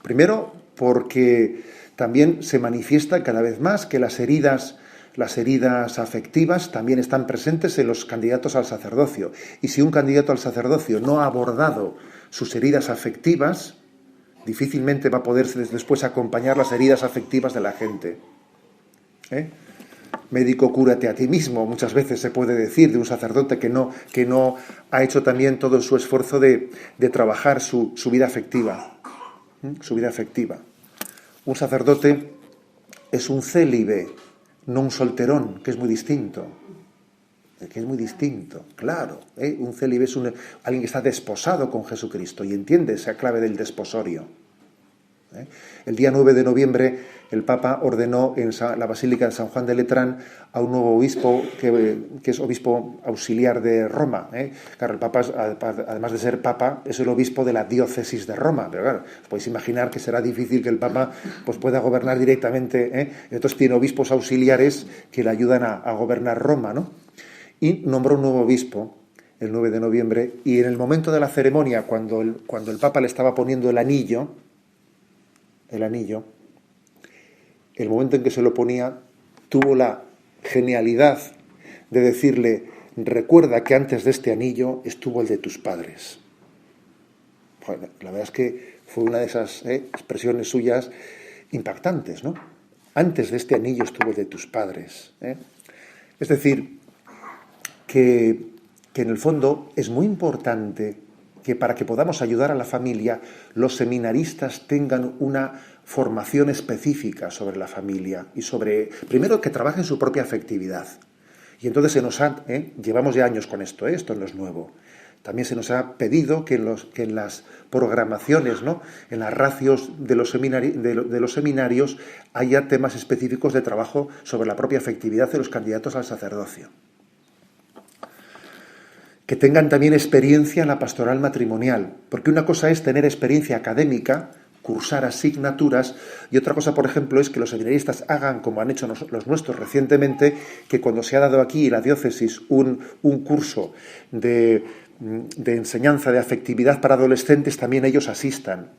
Primero, porque también se manifiesta cada vez más que las heridas afectivas también están presentes en los candidatos al sacerdocio. Y si un candidato al sacerdocio no ha abordado sus heridas afectivas, difícilmente va a poder después acompañar las heridas afectivas de la gente. Médico, cúrate a ti mismo, muchas veces se puede decir de un sacerdote que no ha hecho también todo su esfuerzo de trabajar su vida afectiva. Su vida afectiva. Un sacerdote es un célibe, no un solterón, que es muy distinto. Claro. Un célibe es alguien que está desposado con Jesucristo y entiende esa clave del desposorio. El día 9 de noviembre el Papa ordenó en la Basílica de San Juan de Letrán a un nuevo obispo que es obispo auxiliar de Roma. Claro, el Papa, además de ser Papa, es el obispo de la diócesis de Roma. Pero claro, os podéis imaginar que será difícil que el Papa pues, pueda gobernar directamente. Entonces tiene obispos auxiliares que le ayudan a gobernar Roma, ¿no? Y nombró un nuevo obispo el 9 de noviembre y en el momento de la ceremonia, cuando el Papa le estaba poniendo el anillo, el momento en que se lo ponía, tuvo la genialidad de decirle: recuerda que antes de este anillo estuvo el de tus padres. Bueno, la verdad es que fue una de esas expresiones suyas impactantes, ¿no? Antes de este anillo estuvo el de tus padres. Es decir, que en el fondo es muy importante que para que podamos ayudar a la familia, los seminaristas tengan una formación específica sobre la familia y primero, que trabajen su propia afectividad. Y entonces llevamos ya años con esto no es nuevo. También se nos ha pedido que en las programaciones, ¿no?, en las ratios de los seminarios haya temas específicos de trabajo sobre la propia afectividad de los candidatos al sacerdocio. Que tengan también experiencia en la pastoral matrimonial, porque una cosa es tener experiencia académica, cursar asignaturas, y otra cosa, por ejemplo, es que los seminaristas hagan, como han hecho los nuestros recientemente, que cuando se ha dado aquí en la diócesis un curso de enseñanza de afectividad para adolescentes, también ellos asistan.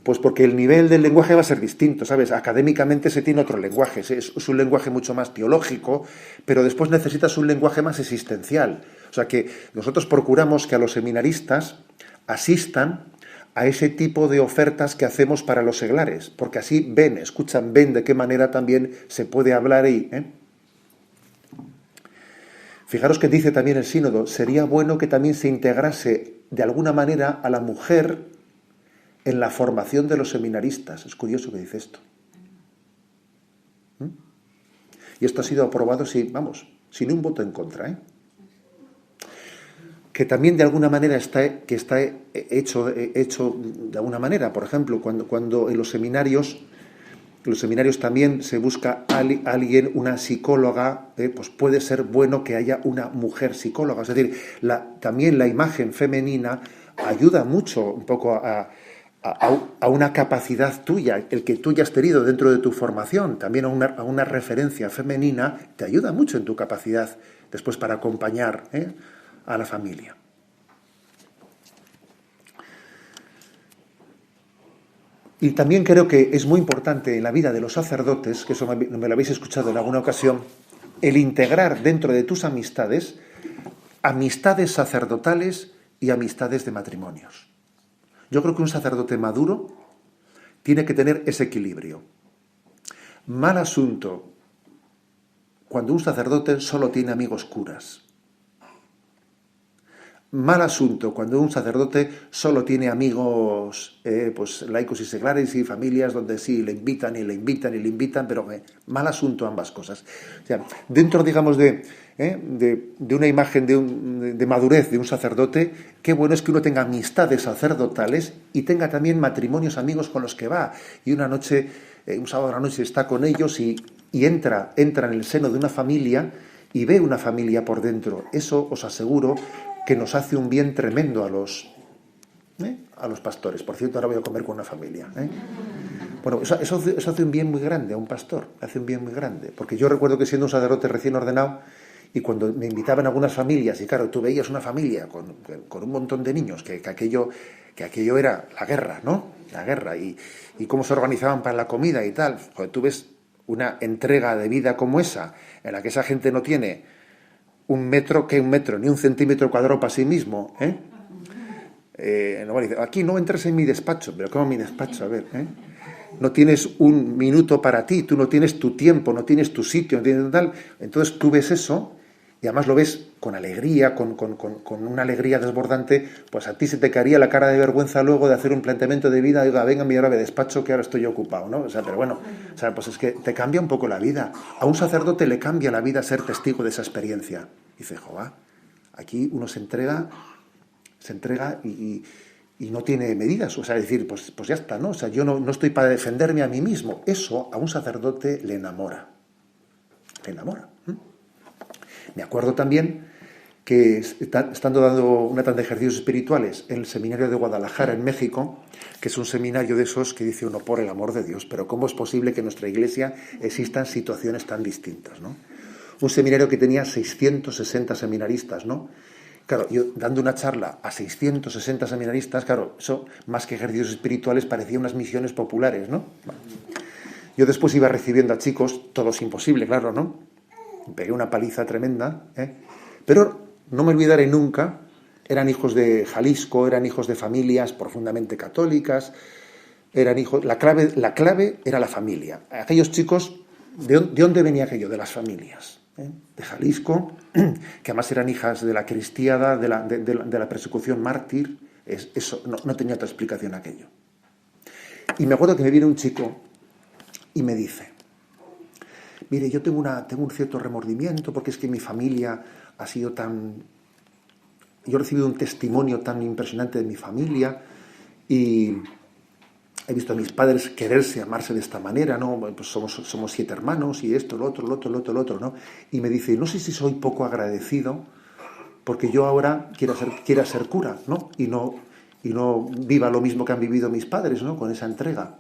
Pues porque el nivel del lenguaje va a ser distinto, ¿sabes? Académicamente se tiene otro lenguaje, es un lenguaje mucho más teológico, pero después necesitas un lenguaje más existencial. O sea que nosotros procuramos que a los seminaristas asistan a ese tipo de ofertas que hacemos para los seglares, porque así escuchan de qué manera también se puede hablar ahí. Fijaros que dice también el sínodo, sería bueno que también se integrase de alguna manera a la mujer en la formación de los seminaristas. Es curioso que dice esto. Y esto ha sido aprobado sin un voto en contra. Que también de alguna manera está hecho de alguna manera. Por ejemplo, cuando en los seminarios también se busca alguien, una psicóloga, pues puede ser bueno que haya una mujer psicóloga. Es decir, también la imagen femenina ayuda mucho un poco a una capacidad tuya, el que tú ya has tenido dentro de tu formación, también a una referencia femenina, te ayuda mucho en tu capacidad después para acompañar a la familia. Y también creo que es muy importante en la vida de los sacerdotes, que eso me lo habéis escuchado en alguna ocasión, el integrar dentro de tus amistades sacerdotales y amistades de matrimonios. Yo creo que un sacerdote maduro tiene que tener ese equilibrio. Mal asunto cuando un sacerdote solo tiene amigos curas. Mal asunto cuando un sacerdote solo tiene amigos pues laicos y seglares y familias donde sí le invitan y le invitan y le invitan, pero mal asunto ambas cosas. O sea, dentro, digamos, de una imagen de madurez de un sacerdote, qué bueno es que uno tenga amistades sacerdotales y tenga también matrimonios, amigos con los que va. Y una noche, un sábado a la noche está con ellos y entra en el seno de una familia y ve una familia por dentro. Eso os aseguro que nos hace un bien tremendo a los pastores. Por cierto, ahora voy a comer con una familia. Bueno, eso hace un bien muy grande a un pastor, hace un bien muy grande. Porque yo recuerdo que siendo un sacerdote recién ordenado, y cuando me invitaban a algunas familias, y claro, tú veías una familia con un montón de niños, que aquello era la guerra, ¿no? La guerra, y cómo se organizaban para la comida y tal. Cuando tú ves una entrega de vida como esa, en la que esa gente no tiene un metro, ni un centímetro cuadrado para sí mismo, aquí no entres en mi despacho, pero ¿cómo mi despacho? A ver, no tienes un minuto para ti, tú no tienes tu tiempo, no tienes tu sitio, no tienes tal. Entonces tú ves eso y además lo ves con alegría, con una alegría desbordante, pues a ti se te caería la cara de vergüenza luego de hacer un planteamiento de vida, diga, venga, mi hora de despacho que ahora estoy ocupado, ¿no? O sea, pero bueno, o sea, pues es que te cambia un poco la vida. A un sacerdote le cambia la vida ser testigo de esa experiencia. Y dice, joder, aquí uno se entrega y no tiene medidas, o sea, decir, pues ya está, ¿no? O sea, yo no estoy para defenderme a mí mismo. Eso a un sacerdote le enamora. Le enamora. Me acuerdo también que estando dando una tanda de ejercicios espirituales en el seminario de Guadalajara, en México, que es un seminario de esos que dice uno, por el amor de Dios, pero ¿cómo es posible que en nuestra iglesia existan situaciones tan distintas, ¿no? Un seminario que tenía 660 seminaristas, ¿no? Claro, yo dando una charla a 660 seminaristas, claro, eso más que ejercicios espirituales parecía unas misiones populares, ¿no? Yo después iba recibiendo a chicos, todos imposible, claro, ¿no? Pegué una paliza tremenda, pero no me olvidaré nunca, eran hijos de Jalisco, eran hijos de familias profundamente católicas, eran hijos, la clave era la familia. Aquellos chicos, ¿de dónde venía aquello? De las familias, de Jalisco, que además eran hijas de la cristiada, de la persecución mártir, eso no tenía otra explicación aquello. Y me acuerdo que me viene un chico y me dice, mire, yo tengo un cierto remordimiento porque es que mi familia ha sido tan... Yo he recibido un testimonio tan impresionante de mi familia y he visto a mis padres quererse, amarse de esta manera, ¿no? Pues somos 7 hermanos y esto, lo otro, ¿no? Y me dice, no sé si soy poco agradecido porque yo ahora quiera ser cura, ¿no? Y no viva lo mismo que han vivido mis padres, ¿no? Con esa entrega.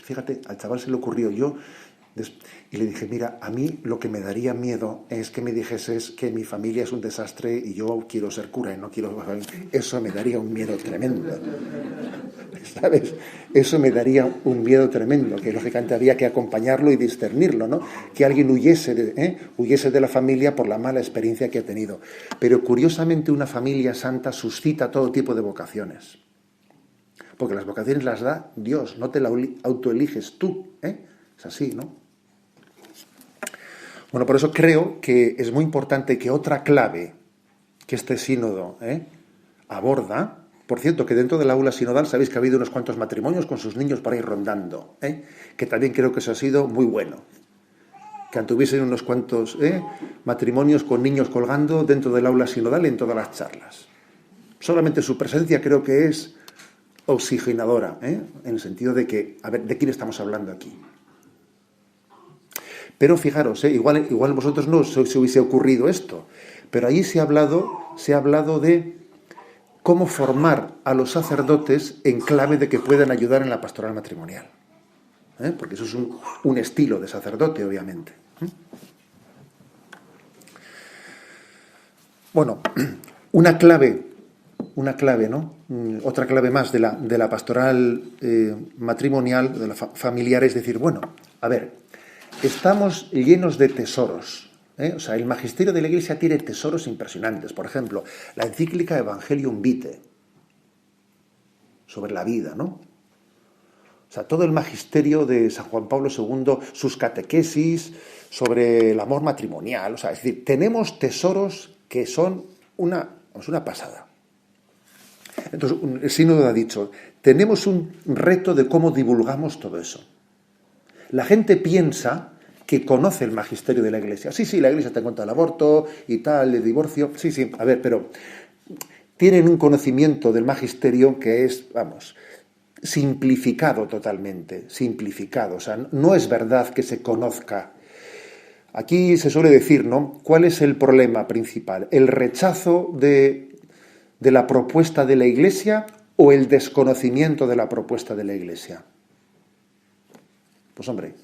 Fíjate, al chaval se le ocurrió y le dije, mira, a mí lo que me daría miedo es que me dijeses que mi familia es un desastre y yo quiero ser cura y no quiero... Eso me daría un miedo tremendo, ¿sabes? Eso me daría un miedo tremendo, que lógicamente había que acompañarlo y discernirlo, ¿no? Que alguien huyese de la familia por la mala experiencia que ha tenido. Pero curiosamente una familia santa suscita todo tipo de vocaciones. Porque las vocaciones las da Dios, no te las autoeliges tú, Es así, ¿no? Bueno, por eso creo que es muy importante que otra clave que este sínodo aborda, por cierto, que dentro del aula sinodal sabéis que ha habido unos cuantos matrimonios con sus niños por ahí rondando, que también creo que eso ha sido muy bueno. Que antuviesen unos cuantos matrimonios con niños colgando dentro del aula sinodal en todas las charlas. Solamente su presencia creo que es oxigenadora, en el sentido de que, a ver, ¿de quién estamos hablando aquí? Pero fijaros, igual vosotros no se hubiese ocurrido esto, pero allí se ha hablado de cómo formar a los sacerdotes en clave de que puedan ayudar en la pastoral matrimonial. Porque eso es un estilo de sacerdote, obviamente. Bueno, una clave, ¿no? Otra clave más de la pastoral matrimonial, de la familiar, es decir, bueno, a ver, estamos llenos de tesoros. O sea, el magisterio de la Iglesia tiene tesoros impresionantes. Por ejemplo, la encíclica Evangelium Vitae, sobre la vida, ¿no? O sea, todo el magisterio de San Juan Pablo II, sus catequesis sobre el amor matrimonial. O sea, es decir, tenemos tesoros que son una pasada. Entonces, el sínodo ha dicho, tenemos un reto de cómo divulgamos todo eso. La gente piensa que conoce el magisterio de la Iglesia. Sí, la Iglesia te cuenta el aborto y tal, el divorcio. Sí, a ver, pero tienen un conocimiento del magisterio que es, simplificado totalmente, simplificado. O sea, no es verdad que se conozca. Aquí se suele decir, ¿no? ¿Cuál es el problema principal? ¿El rechazo de la propuesta de la Iglesia o el desconocimiento de la propuesta de la Iglesia? Pues hombre,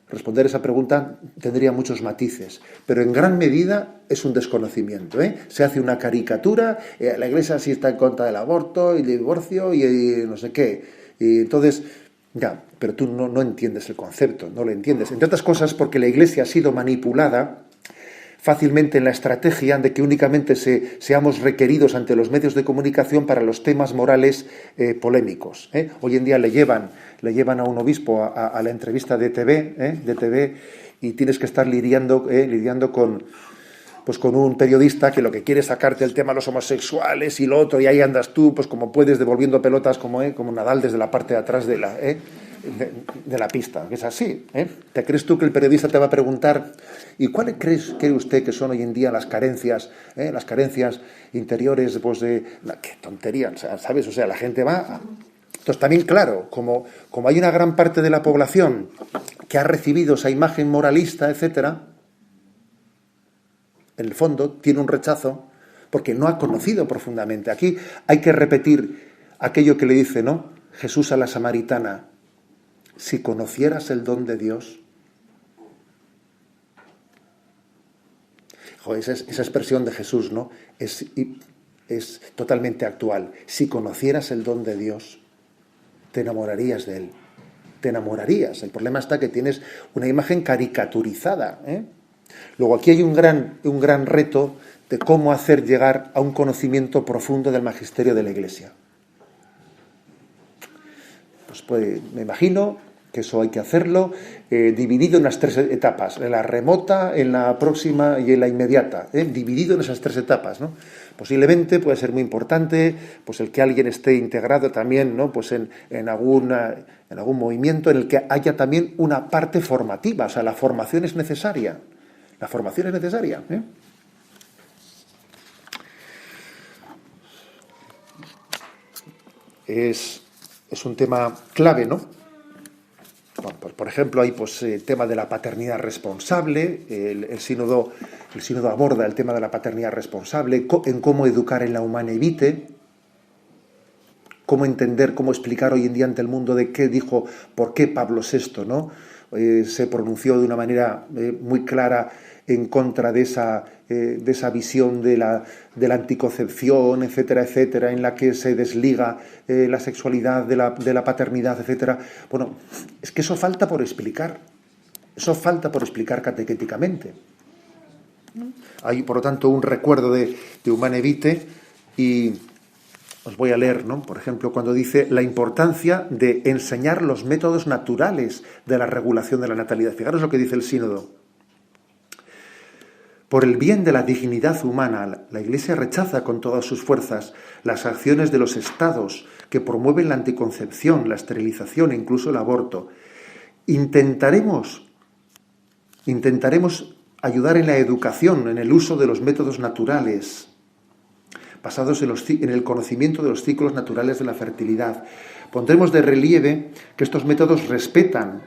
responder esa pregunta tendría muchos matices, pero en gran medida es un desconocimiento. Se hace una caricatura, la Iglesia sí está en contra del aborto y el divorcio y no sé qué. Y entonces, ya, pero tú no entiendes el concepto, no lo entiendes. Entre otras cosas porque la Iglesia ha sido manipulada fácilmente en la estrategia de que únicamente seamos requeridos ante los medios de comunicación para los temas morales polémicos. Hoy en día le llevan a un obispo a la entrevista de TV, y tienes que estar lidiando con un periodista que lo que quiere es sacarte el tema de los homosexuales y lo otro, y ahí andas tú, pues como puedes, devolviendo pelotas como Nadal desde la parte de atrás de la pista, que es así. ¿Te crees tú que el periodista te va a preguntar ¿y cuáles cree usted que son hoy en día las carencias interiores? Pues qué tontería, ¿sabes? O sea, la gente va. Entonces también, claro, como hay una gran parte de la población que ha recibido esa imagen moralista, etcétera, en el fondo tiene un rechazo porque no ha conocido profundamente. Aquí hay que repetir aquello que le dice, ¿no?, Jesús a la samaritana: si conocieras el don de Dios. Esa expresión de Jesús, ¿no?, es totalmente actual. Si conocieras el don de Dios, te enamorarías de él. Te enamorarías. El problema está que tienes una imagen caricaturizada. Luego aquí hay un gran reto de cómo hacer llegar a un conocimiento profundo del magisterio de la Iglesia. Pues me imagino que eso hay que hacerlo dividido en las 3 etapas, en la remota, en la próxima y en la inmediata, dividido en esas 3 etapas, ¿no? Posiblemente puede ser muy importante pues el que alguien esté integrado también, ¿no?, pues en algún movimiento en el que haya también una parte formativa. O sea, la formación es necesaria. La formación es necesaria. Es un tema clave, ¿no? Bueno, pues, por ejemplo, hay el tema de la paternidad responsable. El sínodo aborda el tema de la paternidad responsable, en cómo educar en la Humanae Vitae, cómo entender, cómo explicar hoy en día ante el mundo de qué dijo, por qué Pablo VI, ¿no?, se pronunció de una manera muy clara en contra de esa visión de la anticoncepción, etcétera, etcétera, en la que se desliga la sexualidad de la paternidad, etcétera. Bueno, es que eso falta por explicar. Eso falta por explicar catequéticamente. Hay, por lo tanto, un recuerdo de Humanae Vitae, y os voy a leer, ¿no?, por ejemplo, cuando dice la importancia de enseñar los métodos naturales de la regulación de la natalidad. Fijaros lo que dice el sínodo. Por el bien de la dignidad humana, la Iglesia rechaza con todas sus fuerzas las acciones de los estados que promueven la anticoncepción, la esterilización e incluso el aborto. Intentaremos ayudar en la educación, en el uso de los métodos naturales, basados en el conocimiento de los ciclos naturales de la fertilidad. Pondremos de relieve que estos métodos respetan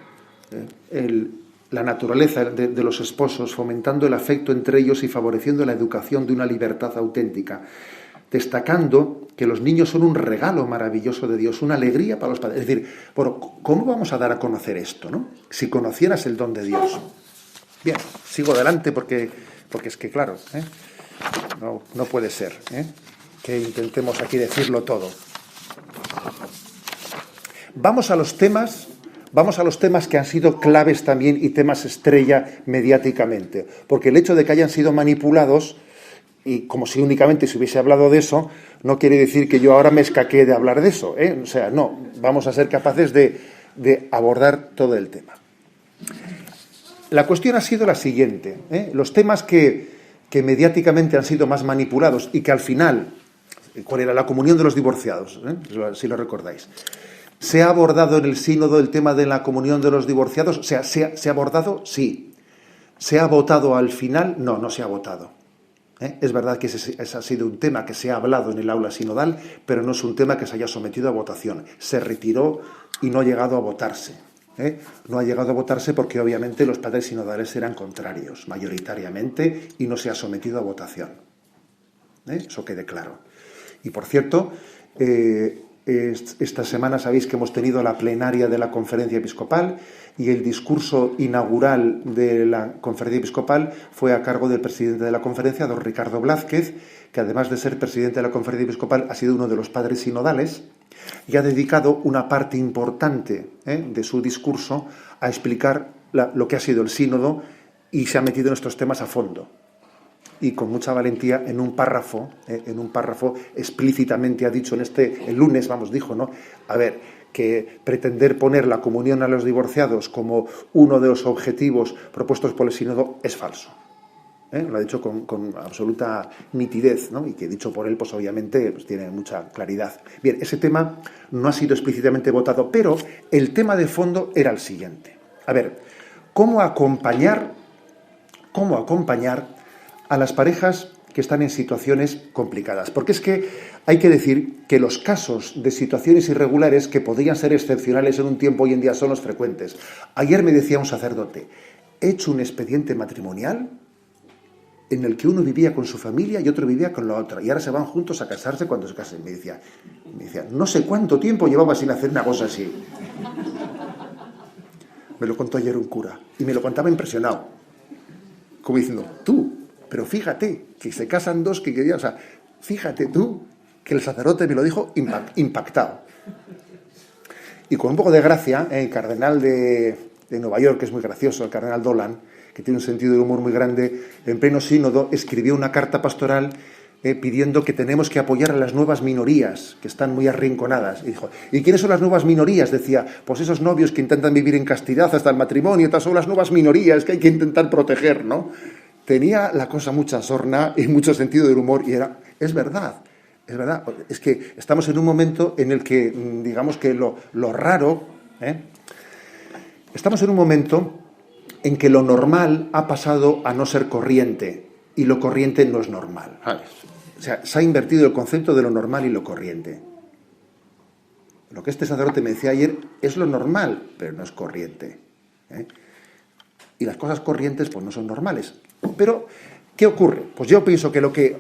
la naturaleza de los esposos, fomentando el afecto entre ellos y favoreciendo la educación de una libertad auténtica. destacando que los niños son un regalo maravilloso de Dios, una alegría para los padres. Es decir, bueno, ¿cómo vamos a dar a conocer esto, no? Si conocieras el don de Dios. Bien, sigo adelante porque es que, claro, no puede ser que intentemos aquí decirlo todo. Vamos a los temas que han sido claves también y temas estrella mediáticamente, porque el hecho de que hayan sido manipulados, y como si únicamente se hubiese hablado de eso, no quiere decir que yo ahora me escaquee de hablar de eso, O sea, no, vamos a ser capaces de abordar todo el tema. La cuestión ha sido la siguiente, los temas que mediáticamente han sido más manipulados y que al final, ¿cuál era? La comunión de los divorciados, si lo recordáis. ¿Se ha abordado en el sínodo el tema de la comunión de los divorciados? O sea, ¿se ha abordado? Sí. ¿Se ha votado al final? No, no se ha votado. Es verdad que ese ha sido un tema que se ha hablado en el aula sinodal, pero no es un tema que se haya sometido a votación. Se retiró y no ha llegado a votarse. No ha llegado a votarse porque obviamente los padres sinodales eran contrarios, mayoritariamente, y no se ha sometido a votación. Eso quede claro. Y por cierto, esta semana sabéis que hemos tenido la plenaria de la Conferencia Episcopal y el discurso inaugural de la Conferencia Episcopal fue a cargo del presidente de la conferencia, don Ricardo Blázquez, que además de ser presidente de la Conferencia Episcopal ha sido uno de los padres sinodales y ha dedicado una parte importante de su discurso a explicar lo que ha sido el sínodo y se ha metido en estos temas a fondo. Y con mucha valentía en un párrafo explícitamente ha dicho el lunes, dijo, ¿no? A ver, que pretender poner la comunión a los divorciados como uno de los objetivos propuestos por el sínodo es falso. Lo ha dicho con absoluta nitidez, ¿no? Y que dicho por él, pues obviamente tiene mucha claridad. Bien, ese tema no ha sido explícitamente votado, pero el tema de fondo era el siguiente. A ver, ¿cómo acompañar a las parejas que están en situaciones complicadas? Porque es que hay que decir que los casos de situaciones irregulares que podrían ser excepcionales en un tiempo hoy en día son los frecuentes. Ayer me decía un sacerdote, he hecho un expediente matrimonial en el que uno vivía con su familia y otro vivía con la otra, y ahora se van juntos a casarse cuando se casen. Me decía, no sé cuánto tiempo llevaba sin hacer una cosa así. Me lo contó ayer un cura, y me lo contaba impresionado, como diciendo, pero fíjate, que se casan dos que querían, o sea, fíjate tú, que el sacerdote me lo dijo impactado. Y con un poco de gracia, el cardenal de Nueva York, que es muy gracioso, el cardenal Dolan, que tiene un sentido de humor muy grande, en pleno sínodo escribió una carta pastoral pidiendo que tenemos que apoyar a las nuevas minorías, que están muy arrinconadas. Y dijo, ¿y quiénes son las nuevas minorías? Decía, pues esos novios que intentan vivir en castidad hasta el matrimonio, estas son las nuevas minorías que hay que intentar proteger, ¿no? Tenía la cosa mucha sorna y mucho sentido del humor, y es verdad, es que estamos en un momento en el que, digamos que lo raro, estamos en un momento en que lo normal ha pasado a no ser corriente, y lo corriente no es normal. O sea, se ha invertido el concepto de lo normal y lo corriente. Lo que este sacerdote me decía ayer es lo normal, pero no es corriente. Y las cosas corrientes pues no son normales. Pero, ¿qué ocurre? Pues yo pienso que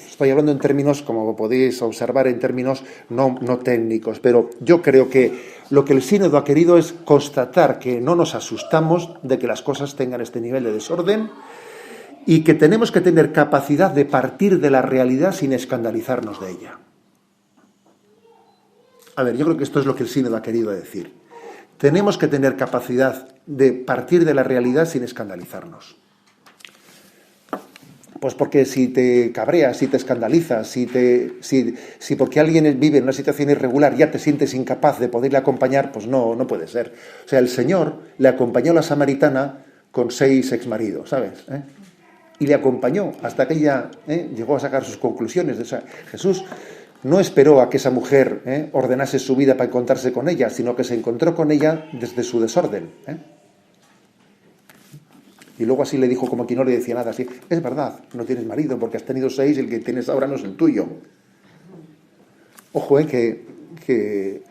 estoy hablando en términos, como podéis observar, en términos no técnicos, pero yo creo que lo que el sínodo ha querido es constatar que no nos asustamos de que las cosas tengan este nivel de desorden y que tenemos que tener capacidad de partir de la realidad sin escandalizarnos de ella. A ver, yo creo que esto es lo que el sínodo ha querido decir. Tenemos que tener capacidad de partir de la realidad sin escandalizarnos. Pues porque si te cabreas, si te escandalizas, si porque alguien vive en una situación irregular ya te sientes incapaz de poderle acompañar, pues no puede ser. O sea, el Señor le acompañó a la samaritana con 6 exmaridos, ¿sabes? Y le acompañó hasta que ella llegó a sacar sus conclusiones. O sea, Jesús no esperó a que esa mujer ordenase su vida para encontrarse con ella, sino que se encontró con ella desde su desorden. Y luego así le dijo, como quien no le decía nada, así, es verdad, no tienes marido porque has tenido 6 y el que tienes ahora no es el tuyo. Ojo, que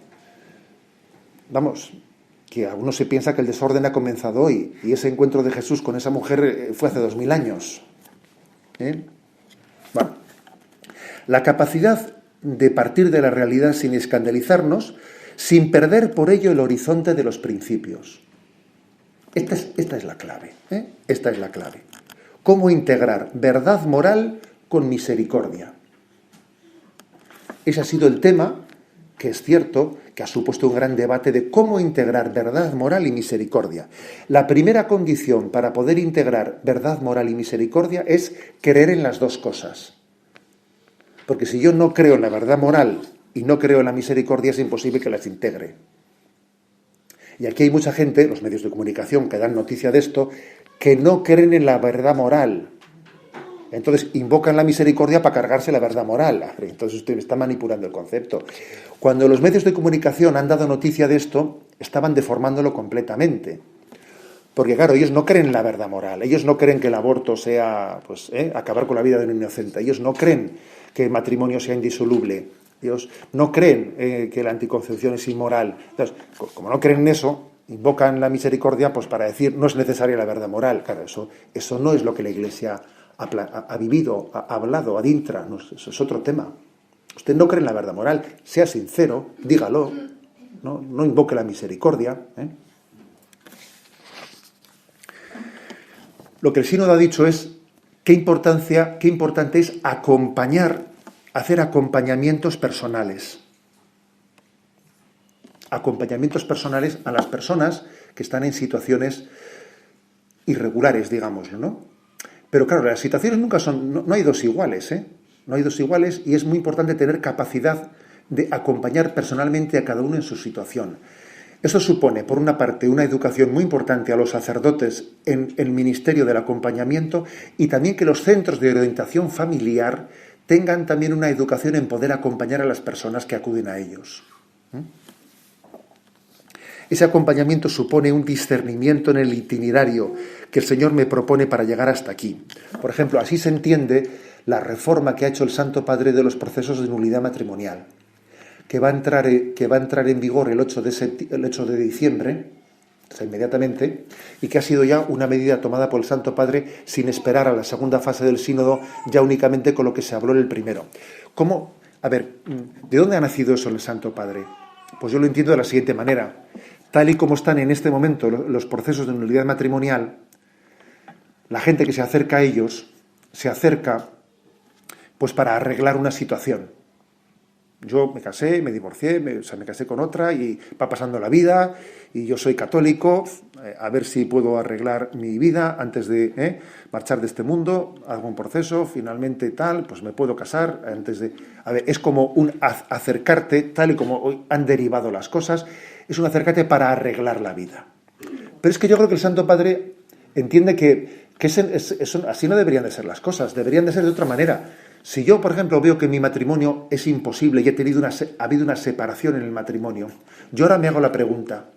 alguno se piensa que el desorden ha comenzado hoy, y ese encuentro de Jesús con esa mujer fue hace 2000 años. Bueno, La capacidad de partir de la realidad sin escandalizarnos, sin perder por ello el horizonte de los principios. Esta es la clave, ¿eh? Esta es la clave. ¿Cómo integrar verdad moral con misericordia? Ese ha sido el tema, que es cierto, que ha supuesto un gran debate de cómo integrar verdad moral y misericordia. La primera condición para poder integrar verdad moral y misericordia es creer en las dos cosas. Porque si yo no creo en la verdad moral y no creo en la misericordia, es imposible que las integre. Y aquí hay mucha gente, los medios de comunicación que dan noticia de esto, que no creen en la verdad moral. Entonces invocan la misericordia para cargarse la verdad moral. Entonces usted está manipulando el concepto. Cuando los medios de comunicación han dado noticia de esto, estaban deformándolo completamente. Porque claro, ellos no creen en la verdad moral. Ellos no creen que el aborto sea acabar con la vida de un inocente. Ellos no creen que el matrimonio sea indisoluble. Ellos no creen que la anticoncepción es inmoral. Entonces, como no creen en eso, invocan la misericordia pues para decir no es necesaria la verdad moral. Claro, eso no es lo que la Iglesia ha vivido, ha hablado, adintra. No, eso es otro tema. Usted no cree en la verdad moral. Sea sincero, dígalo. No invoque la misericordia. Lo que el sínodo ha dicho es qué importante es hacer acompañamientos personales. Acompañamientos personales a las personas que están en situaciones irregulares, digámoslo, ¿no? Pero claro, las situaciones nunca son, no hay dos iguales, ¿eh? No hay dos iguales y es muy importante tener capacidad de acompañar personalmente a cada uno en su situación. Eso supone, por una parte, una educación muy importante a los sacerdotes en el ministerio del acompañamiento y también que los centros de orientación familiar tengan también una educación en poder acompañar a las personas que acuden a ellos. Ese acompañamiento supone un discernimiento en el itinerario que el Señor me propone para llegar hasta aquí. Por ejemplo, así se entiende la reforma que ha hecho el Santo Padre de los procesos de nulidad matrimonial, que va a entrar en vigor el 8 de diciembre, o sea, inmediatamente, y que ha sido ya una medida tomada por el Santo Padre sin esperar a la segunda fase del sínodo, ya únicamente con lo que se habló en el primero. ¿Cómo? A ver, ¿de dónde ha nacido eso el Santo Padre? Pues yo lo entiendo de la siguiente manera. Tal y como están en este momento los procesos de nulidad matrimonial, la gente que se acerca a ellos, se acerca pues para arreglar una situación. Yo me casé, me divorcié, me casé con otra y va pasando la vida y yo soy católico, a ver si puedo arreglar mi vida antes de marchar de este mundo, hago un proceso, finalmente tal, pues me puedo casar antes de... A ver, es como un acercarte, tal y como hoy han derivado las cosas, es un acercarte para arreglar la vida. Pero es que yo creo que el Santo Padre entiende que así no deberían de ser las cosas, deberían de ser de otra manera. Si yo, por ejemplo, veo que mi matrimonio es imposible y ha habido una separación en el matrimonio, yo ahora me hago la pregunta,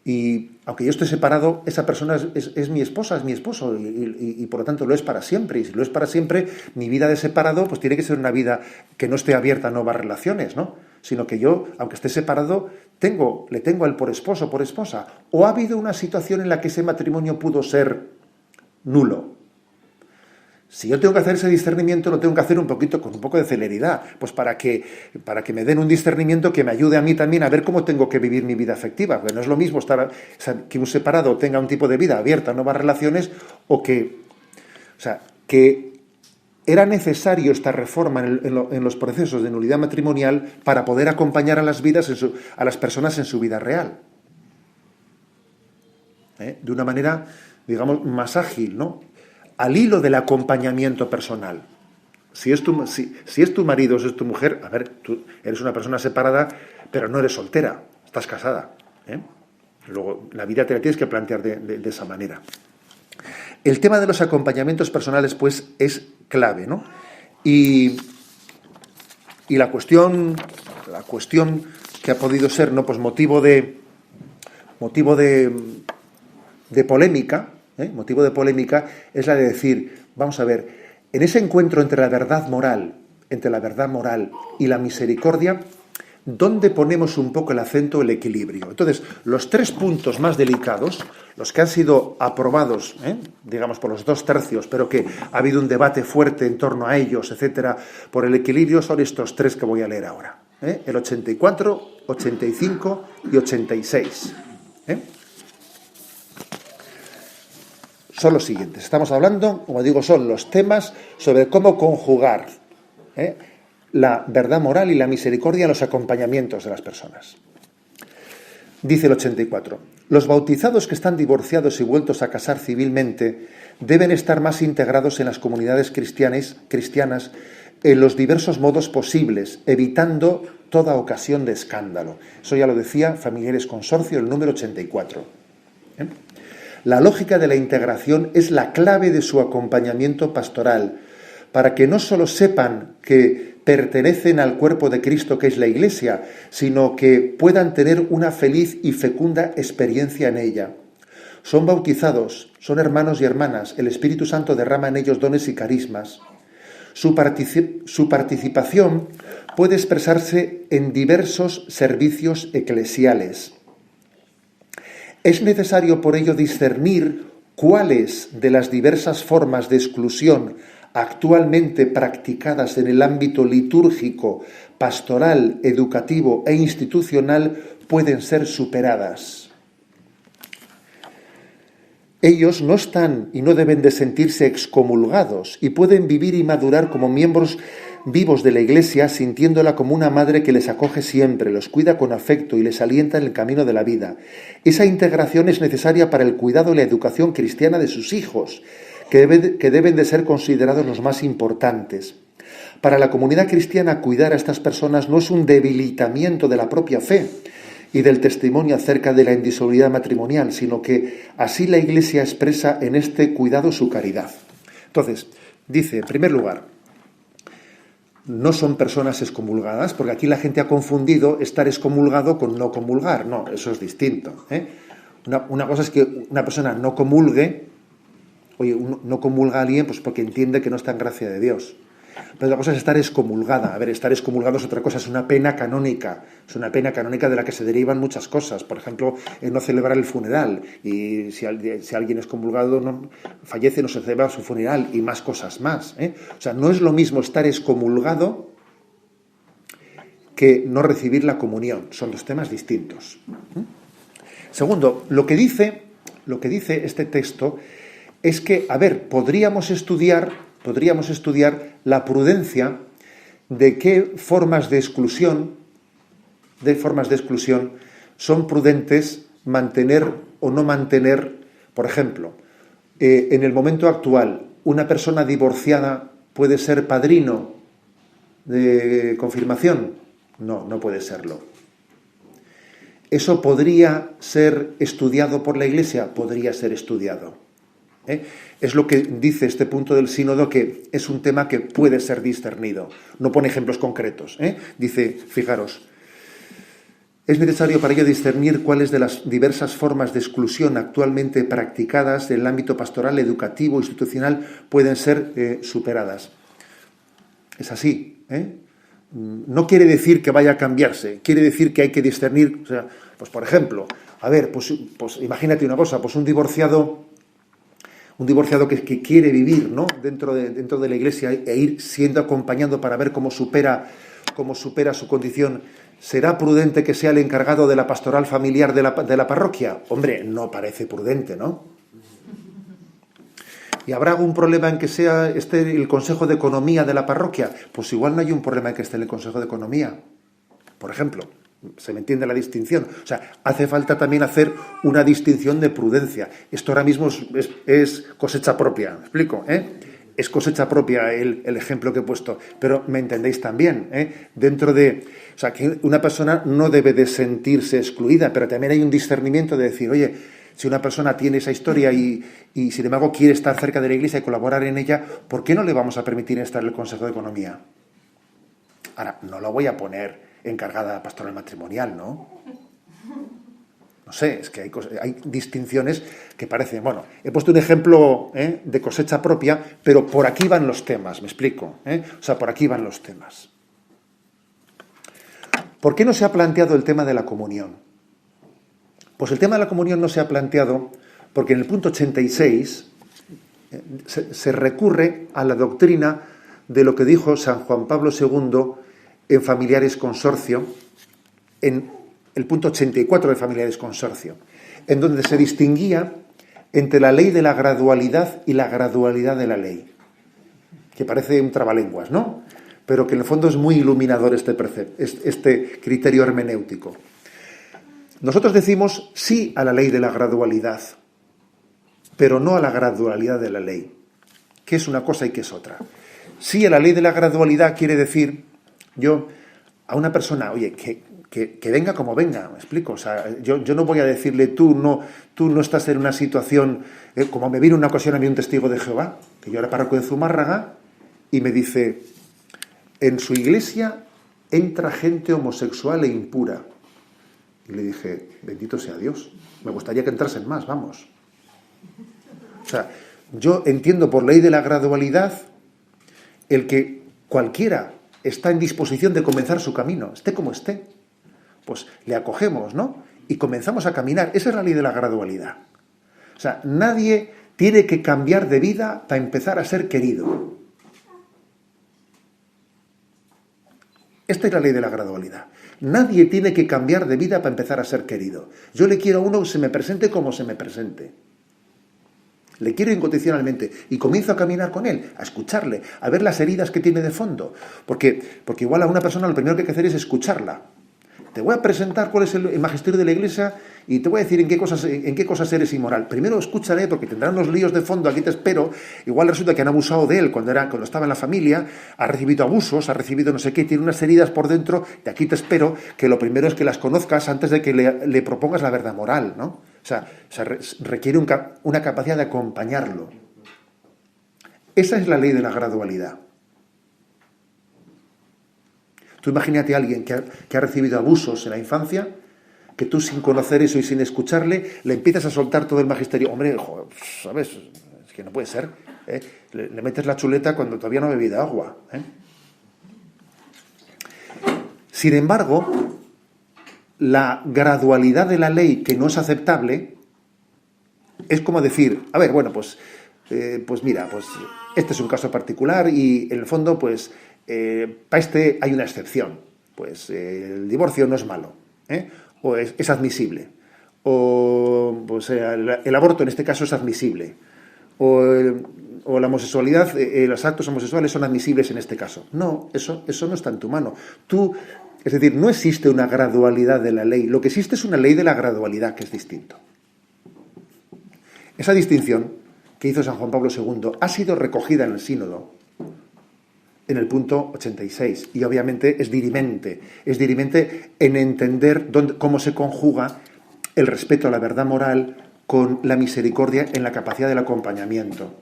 y aunque yo esté separado, esa persona es mi esposa, es mi esposo, y por lo tanto lo es para siempre. Y si lo es para siempre, mi vida de separado pues tiene que ser una vida que no esté abierta a nuevas relaciones, ¿no? Sino que yo, aunque esté separado, le tengo al por esposo, por esposa. ¿O ha habido una situación en la que ese matrimonio pudo ser nulo? Si yo tengo que hacer ese discernimiento, lo tengo que hacer con un poco de celeridad, pues para que me den un discernimiento que me ayude a mí también a ver cómo tengo que vivir mi vida afectiva. Porque no es lo mismo que un separado tenga un tipo de vida abierta a nuevas relaciones que era necesario esta reforma en los procesos de nulidad matrimonial para poder acompañar a las personas en su vida real. De una manera, digamos, más ágil, ¿no? Al hilo del acompañamiento personal. Si es tu marido o si es tu mujer, a ver, tú eres una persona separada, pero no eres soltera, estás casada. Luego, la vida te la tienes que plantear de esa manera. El tema de los acompañamientos personales, pues, es clave, ¿no? Y la cuestión que ha podido ser, ¿no? Pues motivo de polémica, motivo de polémica es la de decir, vamos a ver, en ese encuentro entre la verdad moral y la misericordia, ¿dónde ponemos un poco el acento, el equilibrio? Entonces, los 3 puntos más delicados, los que han sido aprobados, digamos, por los 2/3, pero que ha habido un debate fuerte en torno a ellos, etcétera, por el equilibrio, son estos 3 que voy a leer ahora. El 84, 85 y 86. Son los siguientes. Estamos hablando, como digo, son los temas sobre cómo conjugar la verdad moral y la misericordia en los acompañamientos de las personas. Dice el 84. Los bautizados que están divorciados y vueltos a casar civilmente deben estar más integrados en las comunidades cristianas en los diversos modos posibles, evitando toda ocasión de escándalo. Eso ya lo decía Familiares Consorcio, el número 84. La lógica de la integración es la clave de su acompañamiento pastoral, para que no solo sepan que pertenecen al cuerpo de Cristo, que es la Iglesia, sino que puedan tener una feliz y fecunda experiencia en ella. Son bautizados, son hermanos y hermanas, el Espíritu Santo derrama en ellos dones y carismas. Su participación puede expresarse en diversos servicios eclesiales. Es necesario por ello discernir cuáles de las diversas formas de exclusión actualmente practicadas en el ámbito litúrgico, pastoral, educativo e institucional pueden ser superadas. Ellos no están y no deben de sentirse excomulgados y pueden vivir y madurar como miembros vivos de la Iglesia, sintiéndola como una madre que les acoge siempre, los cuida con afecto y les alienta en el camino de la vida. Esa integración es necesaria para el cuidado y la educación cristiana de sus hijos, que deben de ser considerados los más importantes. Para la comunidad cristiana, cuidar a estas personas no es un debilitamiento de la propia fe y del testimonio acerca de la indisolubilidad matrimonial, sino que así la Iglesia expresa en este cuidado su caridad. Entonces, dice, en primer lugar, no son personas excomulgadas, porque aquí la gente ha confundido estar excomulgado con no comulgar. No, eso es distinto. Una cosa es que una persona no comulgue, no comulga a alguien pues porque entiende que no está en gracia de Dios. Pero otra cosa es estar excomulgada. A ver, estar excomulgado es otra cosa, es una pena canónica. Es una pena canónica de la que se derivan muchas cosas. Por ejemplo, no celebrar el funeral. Y si alguien es excomulgado, fallece, no se celebra su funeral y más cosas más. O sea, no es lo mismo estar excomulgado que no recibir la comunión. Son dos temas distintos. Segundo, lo que dice este texto es que, a ver, podríamos estudiar la prudencia de qué formas de exclusión son prudentes mantener o no mantener. Por ejemplo, en el momento actual, una persona divorciada puede ser padrino de confirmación. No puede serlo. ¿Eso podría ser estudiado por la Iglesia? Podría ser estudiado. Es lo que dice este punto del sínodo, que es un tema que puede ser discernido. No pone ejemplos concretos. Dice, fijaros, es necesario para ello discernir cuáles de las diversas formas de exclusión actualmente practicadas en el ámbito pastoral, educativo, institucional, pueden ser superadas. Es así. No quiere decir que vaya a cambiarse, quiere decir que hay que discernir. O sea, pues por ejemplo, a ver, pues imagínate una cosa, pues un divorciado que quiere vivir, ¿no?, dentro de la Iglesia e ir siendo acompañado para ver cómo supera su condición. ¿Será prudente que sea el encargado de la pastoral familiar de la parroquia? Hombre, no parece prudente, ¿no? ¿Y habrá algún problema en que esté el Consejo de Economía de la parroquia? Pues igual no hay un problema en que esté el Consejo de Economía, por ejemplo. ¿Se me entiende la distinción? O sea, hace falta también hacer una distinción de prudencia. Esto ahora mismo es cosecha propia, ¿me explico? Es cosecha propia el ejemplo que he puesto, pero me entendéis también, o sea, que una persona no debe de sentirse excluida, pero también hay un discernimiento de decir, oye, si una persona tiene esa historia y sin embargo quiere estar cerca de la Iglesia y colaborar en ella, ¿por qué no le vamos a permitir estar en el Consejo de Economía? Ahora, no lo voy a poner encargada pastoral matrimonial, ¿no? No sé, es que hay distinciones que parecen. Bueno, he puesto un ejemplo de cosecha propia, pero por aquí van los temas, ¿me explico? O sea, por aquí van los temas. ¿Por qué no se ha planteado el tema de la comunión? Pues el tema de la comunión no se ha planteado porque en el punto 86 se recurre a la doctrina de lo que dijo San Juan Pablo II en Familiares Consorcio, en el punto 84 de Familiares Consorcio, en donde se distinguía entre la ley de la gradualidad y la gradualidad de la ley, que parece un trabalenguas, ¿no? Pero que en el fondo es muy iluminador este criterio hermenéutico. Nosotros decimos sí a la ley de la gradualidad, pero no a la gradualidad de la ley, que es una cosa y que es otra. Sí a la ley de la gradualidad quiere decir, yo a una persona, oye, que venga como venga, me explico, o sea, yo no voy a decirle tú no estás en una situación, como me vino una ocasión a mí un testigo de Jehová, que yo era párroco de Zumárraga, y me dice, en su iglesia entra gente homosexual e impura. Y le dije, bendito sea Dios, me gustaría que entrasen más, vamos. O sea, yo entiendo por ley de la gradualidad el que cualquiera está en disposición de comenzar su camino, esté como esté. Pues le acogemos, ¿no? Y comenzamos a caminar. Esa es la ley de la gradualidad. O sea, nadie tiene que cambiar de vida para empezar a ser querido. Esta es la ley de la gradualidad. Nadie tiene que cambiar de vida para empezar a ser querido. Yo le quiero a uno que se me presente como se me presente. Le quiero incondicionalmente y comienzo a caminar con él, a escucharle, a ver las heridas que tiene de fondo. Porque igual a una persona lo primero que hay que hacer es escucharla. Te voy a presentar cuál es el magisterio de la Iglesia y te voy a decir en qué cosas eres inmoral. Primero escúchale porque tendrán unos líos de fondo, aquí te espero. Igual resulta que han abusado de él cuando estaba en la familia, ha recibido abusos, ha recibido no sé qué, tiene unas heridas por dentro y aquí te espero, que lo primero es que las conozcas antes de que le propongas la verdad moral, ¿no? O sea requiere una capacidad de acompañarlo. Esa es la ley de la gradualidad. Tú imagínate a alguien que ha recibido abusos en la infancia, que tú sin conocer eso y sin escucharle, le empiezas a soltar todo el magisterio. Hombre, joder, ¿sabes? Es que no puede ser. Le metes la chuleta cuando todavía no ha bebido agua. Sin embargo, la gradualidad de la ley que no es aceptable es como decir, a ver, bueno, pues mira, pues este es un caso particular y en el fondo, pues para este hay una excepción. Pues el divorcio no es malo, o es admisible. O pues, el aborto en este caso es admisible. O la homosexualidad, los actos homosexuales son admisibles en este caso. No, eso no está en tu mano. Es decir, no existe una gradualidad de la ley. Lo que existe es una ley de la gradualidad, que es distinto. Esa distinción que hizo San Juan Pablo II ha sido recogida en el sínodo, en el punto 86, y obviamente es dirimente en entender cómo se conjuga el respeto a la verdad moral con la misericordia en la capacidad del acompañamiento.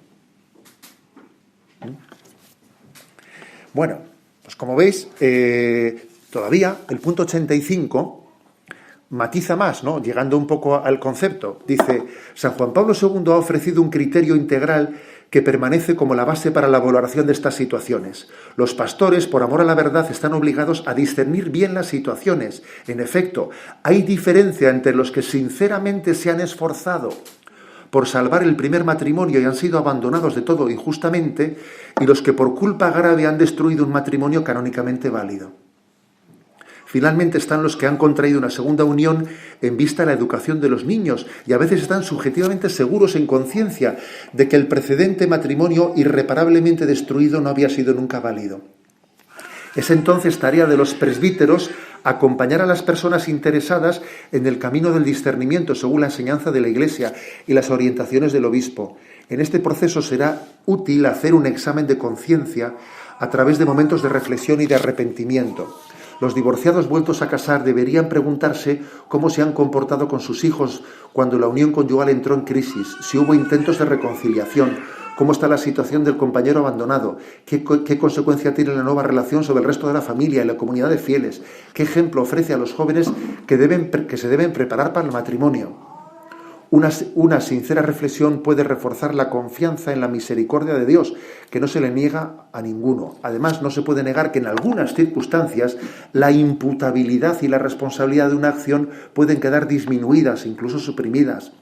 Bueno, pues como veis, todavía el punto 85 matiza más, ¿no? Llegando un poco al concepto. Dice, San Juan Pablo II ha ofrecido un criterio integral que permanece como la base para la valoración de estas situaciones. Los pastores, por amor a la verdad, están obligados a discernir bien las situaciones. En efecto, hay diferencia entre los que sinceramente se han esforzado por salvar el primer matrimonio y han sido abandonados de todo injustamente, y los que por culpa grave han destruido un matrimonio canónicamente válido. Finalmente están los que han contraído una segunda unión en vista de la educación de los niños y a veces están subjetivamente seguros en conciencia de que el precedente matrimonio irreparablemente destruido no había sido nunca válido. Es entonces tarea de los presbíteros acompañar a las personas interesadas en el camino del discernimiento según la enseñanza de la Iglesia y las orientaciones del obispo. En este proceso será útil hacer un examen de conciencia a través de momentos de reflexión y de arrepentimiento. Los divorciados vueltos a casar deberían preguntarse cómo se han comportado con sus hijos cuando la unión conyugal entró en crisis, si hubo intentos de reconciliación, cómo está la situación del compañero abandonado, qué consecuencia tiene la nueva relación sobre el resto de la familia y la comunidad de fieles, qué ejemplo ofrece a los jóvenes que se deben preparar para el matrimonio. Una sincera reflexión puede reforzar la confianza en la misericordia de Dios, que no se le niega a ninguno. Además, no se puede negar que en algunas circunstancias la imputabilidad y la responsabilidad de una acción pueden quedar disminuidas, incluso suprimidas,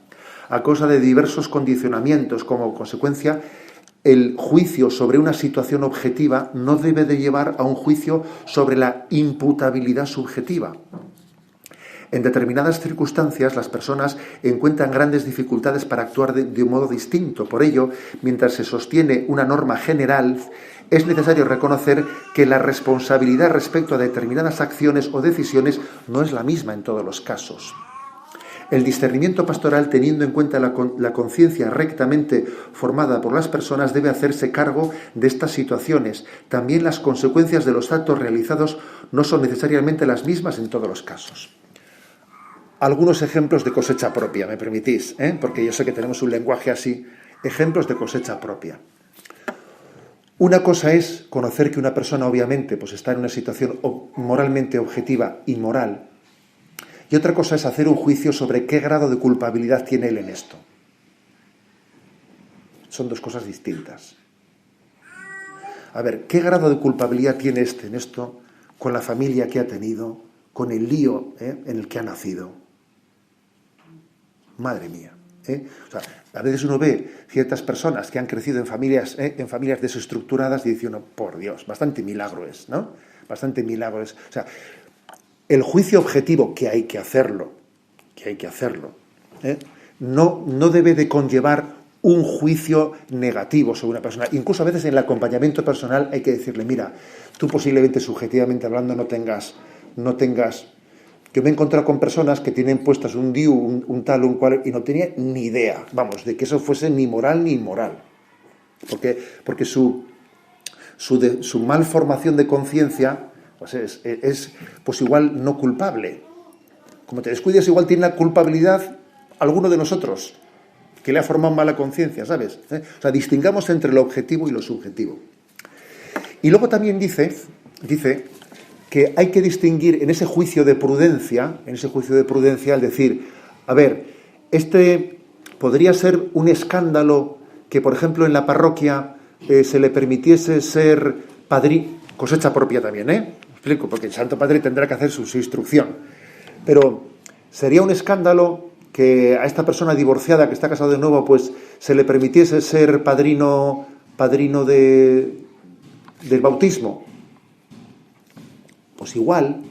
a causa de diversos condicionamientos. Como consecuencia, el juicio sobre una situación objetiva no debe de llevar a un juicio sobre la imputabilidad subjetiva. En determinadas circunstancias, las personas encuentran grandes dificultades para actuar de un modo distinto. Por ello, mientras se sostiene una norma general, es necesario reconocer que la responsabilidad respecto a determinadas acciones o decisiones no es la misma en todos los casos. El discernimiento pastoral, teniendo en cuenta la conciencia rectamente formada por las personas, debe hacerse cargo de estas situaciones. También las consecuencias de los actos realizados no son necesariamente las mismas en todos los casos. Algunos ejemplos de cosecha propia, ¿me permitís? Porque yo sé que tenemos un lenguaje así. Ejemplos de cosecha propia. Una cosa es conocer que una persona obviamente pues está en una situación moralmente objetiva, inmoral. Y otra cosa es hacer un juicio sobre qué grado de culpabilidad tiene él en esto. Son dos cosas distintas. A ver, ¿qué grado de culpabilidad tiene en esto con la familia que ha tenido, con el lío en el que ha nacido? Madre mía. O sea, a veces uno ve ciertas personas que han crecido en familias desestructuradas y dice uno, por Dios, bastante milagro es, ¿no? Bastante milagro es. O sea, el juicio objetivo, que hay que hacerlo, no debe de conllevar un juicio negativo sobre una persona. Incluso a veces en el acompañamiento personal hay que decirle, mira, tú posiblemente subjetivamente hablando no tengas. Yo me he encontrado con personas que tienen puestas un DIU, un tal, un cual, y no tenía ni idea, vamos, de que eso fuese ni moral ni inmoral. Porque su malformación de conciencia pues es pues igual no culpable. Como te descuides, igual tiene la culpabilidad alguno de nosotros, que le ha formado mala conciencia, ¿sabes? O sea, distingamos entre lo objetivo y lo subjetivo. Y luego también dice que hay que distinguir en ese juicio de prudencia, al decir, a ver, podría ser un escándalo que, por ejemplo, en la parroquia se le permitiese ser padrino, cosecha propia también, ¿Me explico? Porque el Santo Padre tendrá que hacer su instrucción. Pero sería un escándalo que a esta persona divorciada que está casada de nuevo, pues se le permitiese ser padrino del bautismo. Pues igual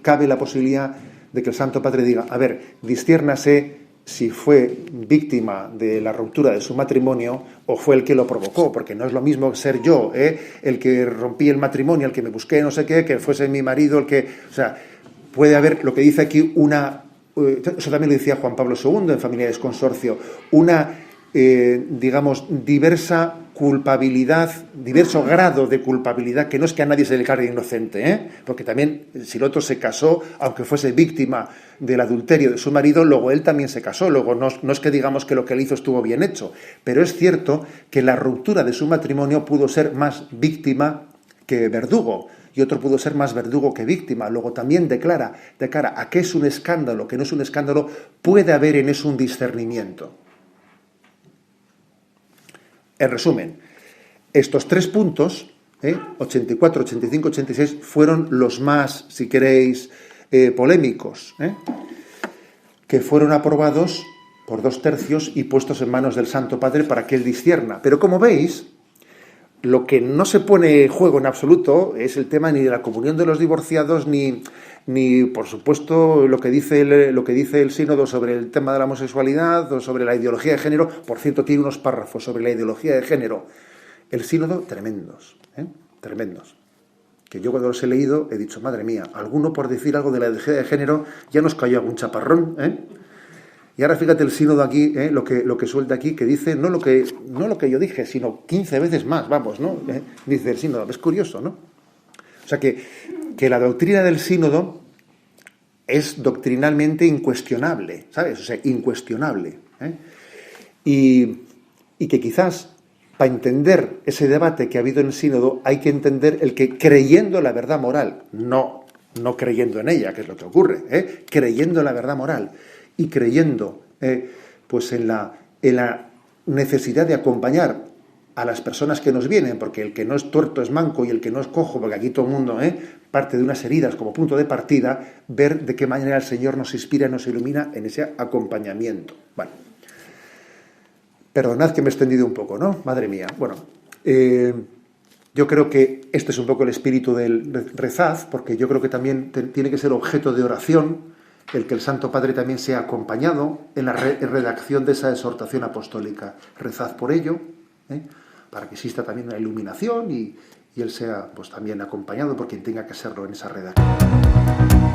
cabe la posibilidad de que el Santo Padre diga, a ver, disciérnase si fue víctima de la ruptura de su matrimonio o fue el que lo provocó, porque no es lo mismo ser yo, el que rompí el matrimonio, el que me busqué no sé qué, que fuese mi marido el que... O sea, puede haber, lo que dice aquí, eso también lo decía Juan Pablo II en Familiares Consorcio, una, diversa culpabilidad, diverso grado de culpabilidad, que no es que a nadie se le declare inocente, porque también si el otro se casó, aunque fuese víctima del adulterio de su marido, luego él también se casó, luego no es que digamos que lo que él hizo estuvo bien hecho, pero es cierto que la ruptura de su matrimonio pudo ser más víctima que verdugo, y otro pudo ser más verdugo que víctima. Luego también declara de cara a qué es un escándalo, que no es un escándalo, puede haber en eso un discernimiento. En resumen, estos 3 puntos, 84, 85, 86, fueron los más, si queréis, polémicos, que fueron aprobados por 2/3 y puestos en manos del Santo Padre para que él discierna. Pero como veis, lo que no se pone en juego en absoluto es el tema ni de la comunión de los divorciados, ni por supuesto, lo que dice el sínodo sobre el tema de la homosexualidad o sobre la ideología de género. Por cierto, tiene unos párrafos sobre la ideología de género. El sínodo, tremendos, tremendos. Que yo cuando los he leído he dicho, madre mía, alguno por decir algo de la ideología de género ya nos cayó algún chaparrón, Y ahora fíjate el sínodo aquí, lo que suelta aquí, que dice no lo que yo dije, sino 15 veces más, vamos, ¿no? Dice el sínodo, es curioso, ¿no? O sea que la doctrina del sínodo es doctrinalmente incuestionable, ¿sabes? O sea, incuestionable. Y que quizás para entender ese debate que ha habido en el sínodo hay que entender el que creyendo la verdad moral, no creyendo en ella, que es lo que ocurre, creyendo en la verdad moral y creyendo pues en la necesidad de acompañar a las personas que nos vienen, porque el que no es tuerto es manco y el que no es cojo, porque aquí todo el mundo parte de unas heridas como punto de partida, ver de qué manera el Señor nos inspira y nos ilumina en ese acompañamiento. Bueno, perdonad que me he extendido un poco, ¿no? Madre mía. Bueno, yo creo que este es un poco el espíritu del rezad, porque yo creo que también tiene que ser objeto de oración el que el Santo Padre también sea acompañado en la redacción de esa exhortación apostólica. Rezad por ello, para que exista también una iluminación y él sea pues también acompañado por quien tenga que serlo en esa redacción.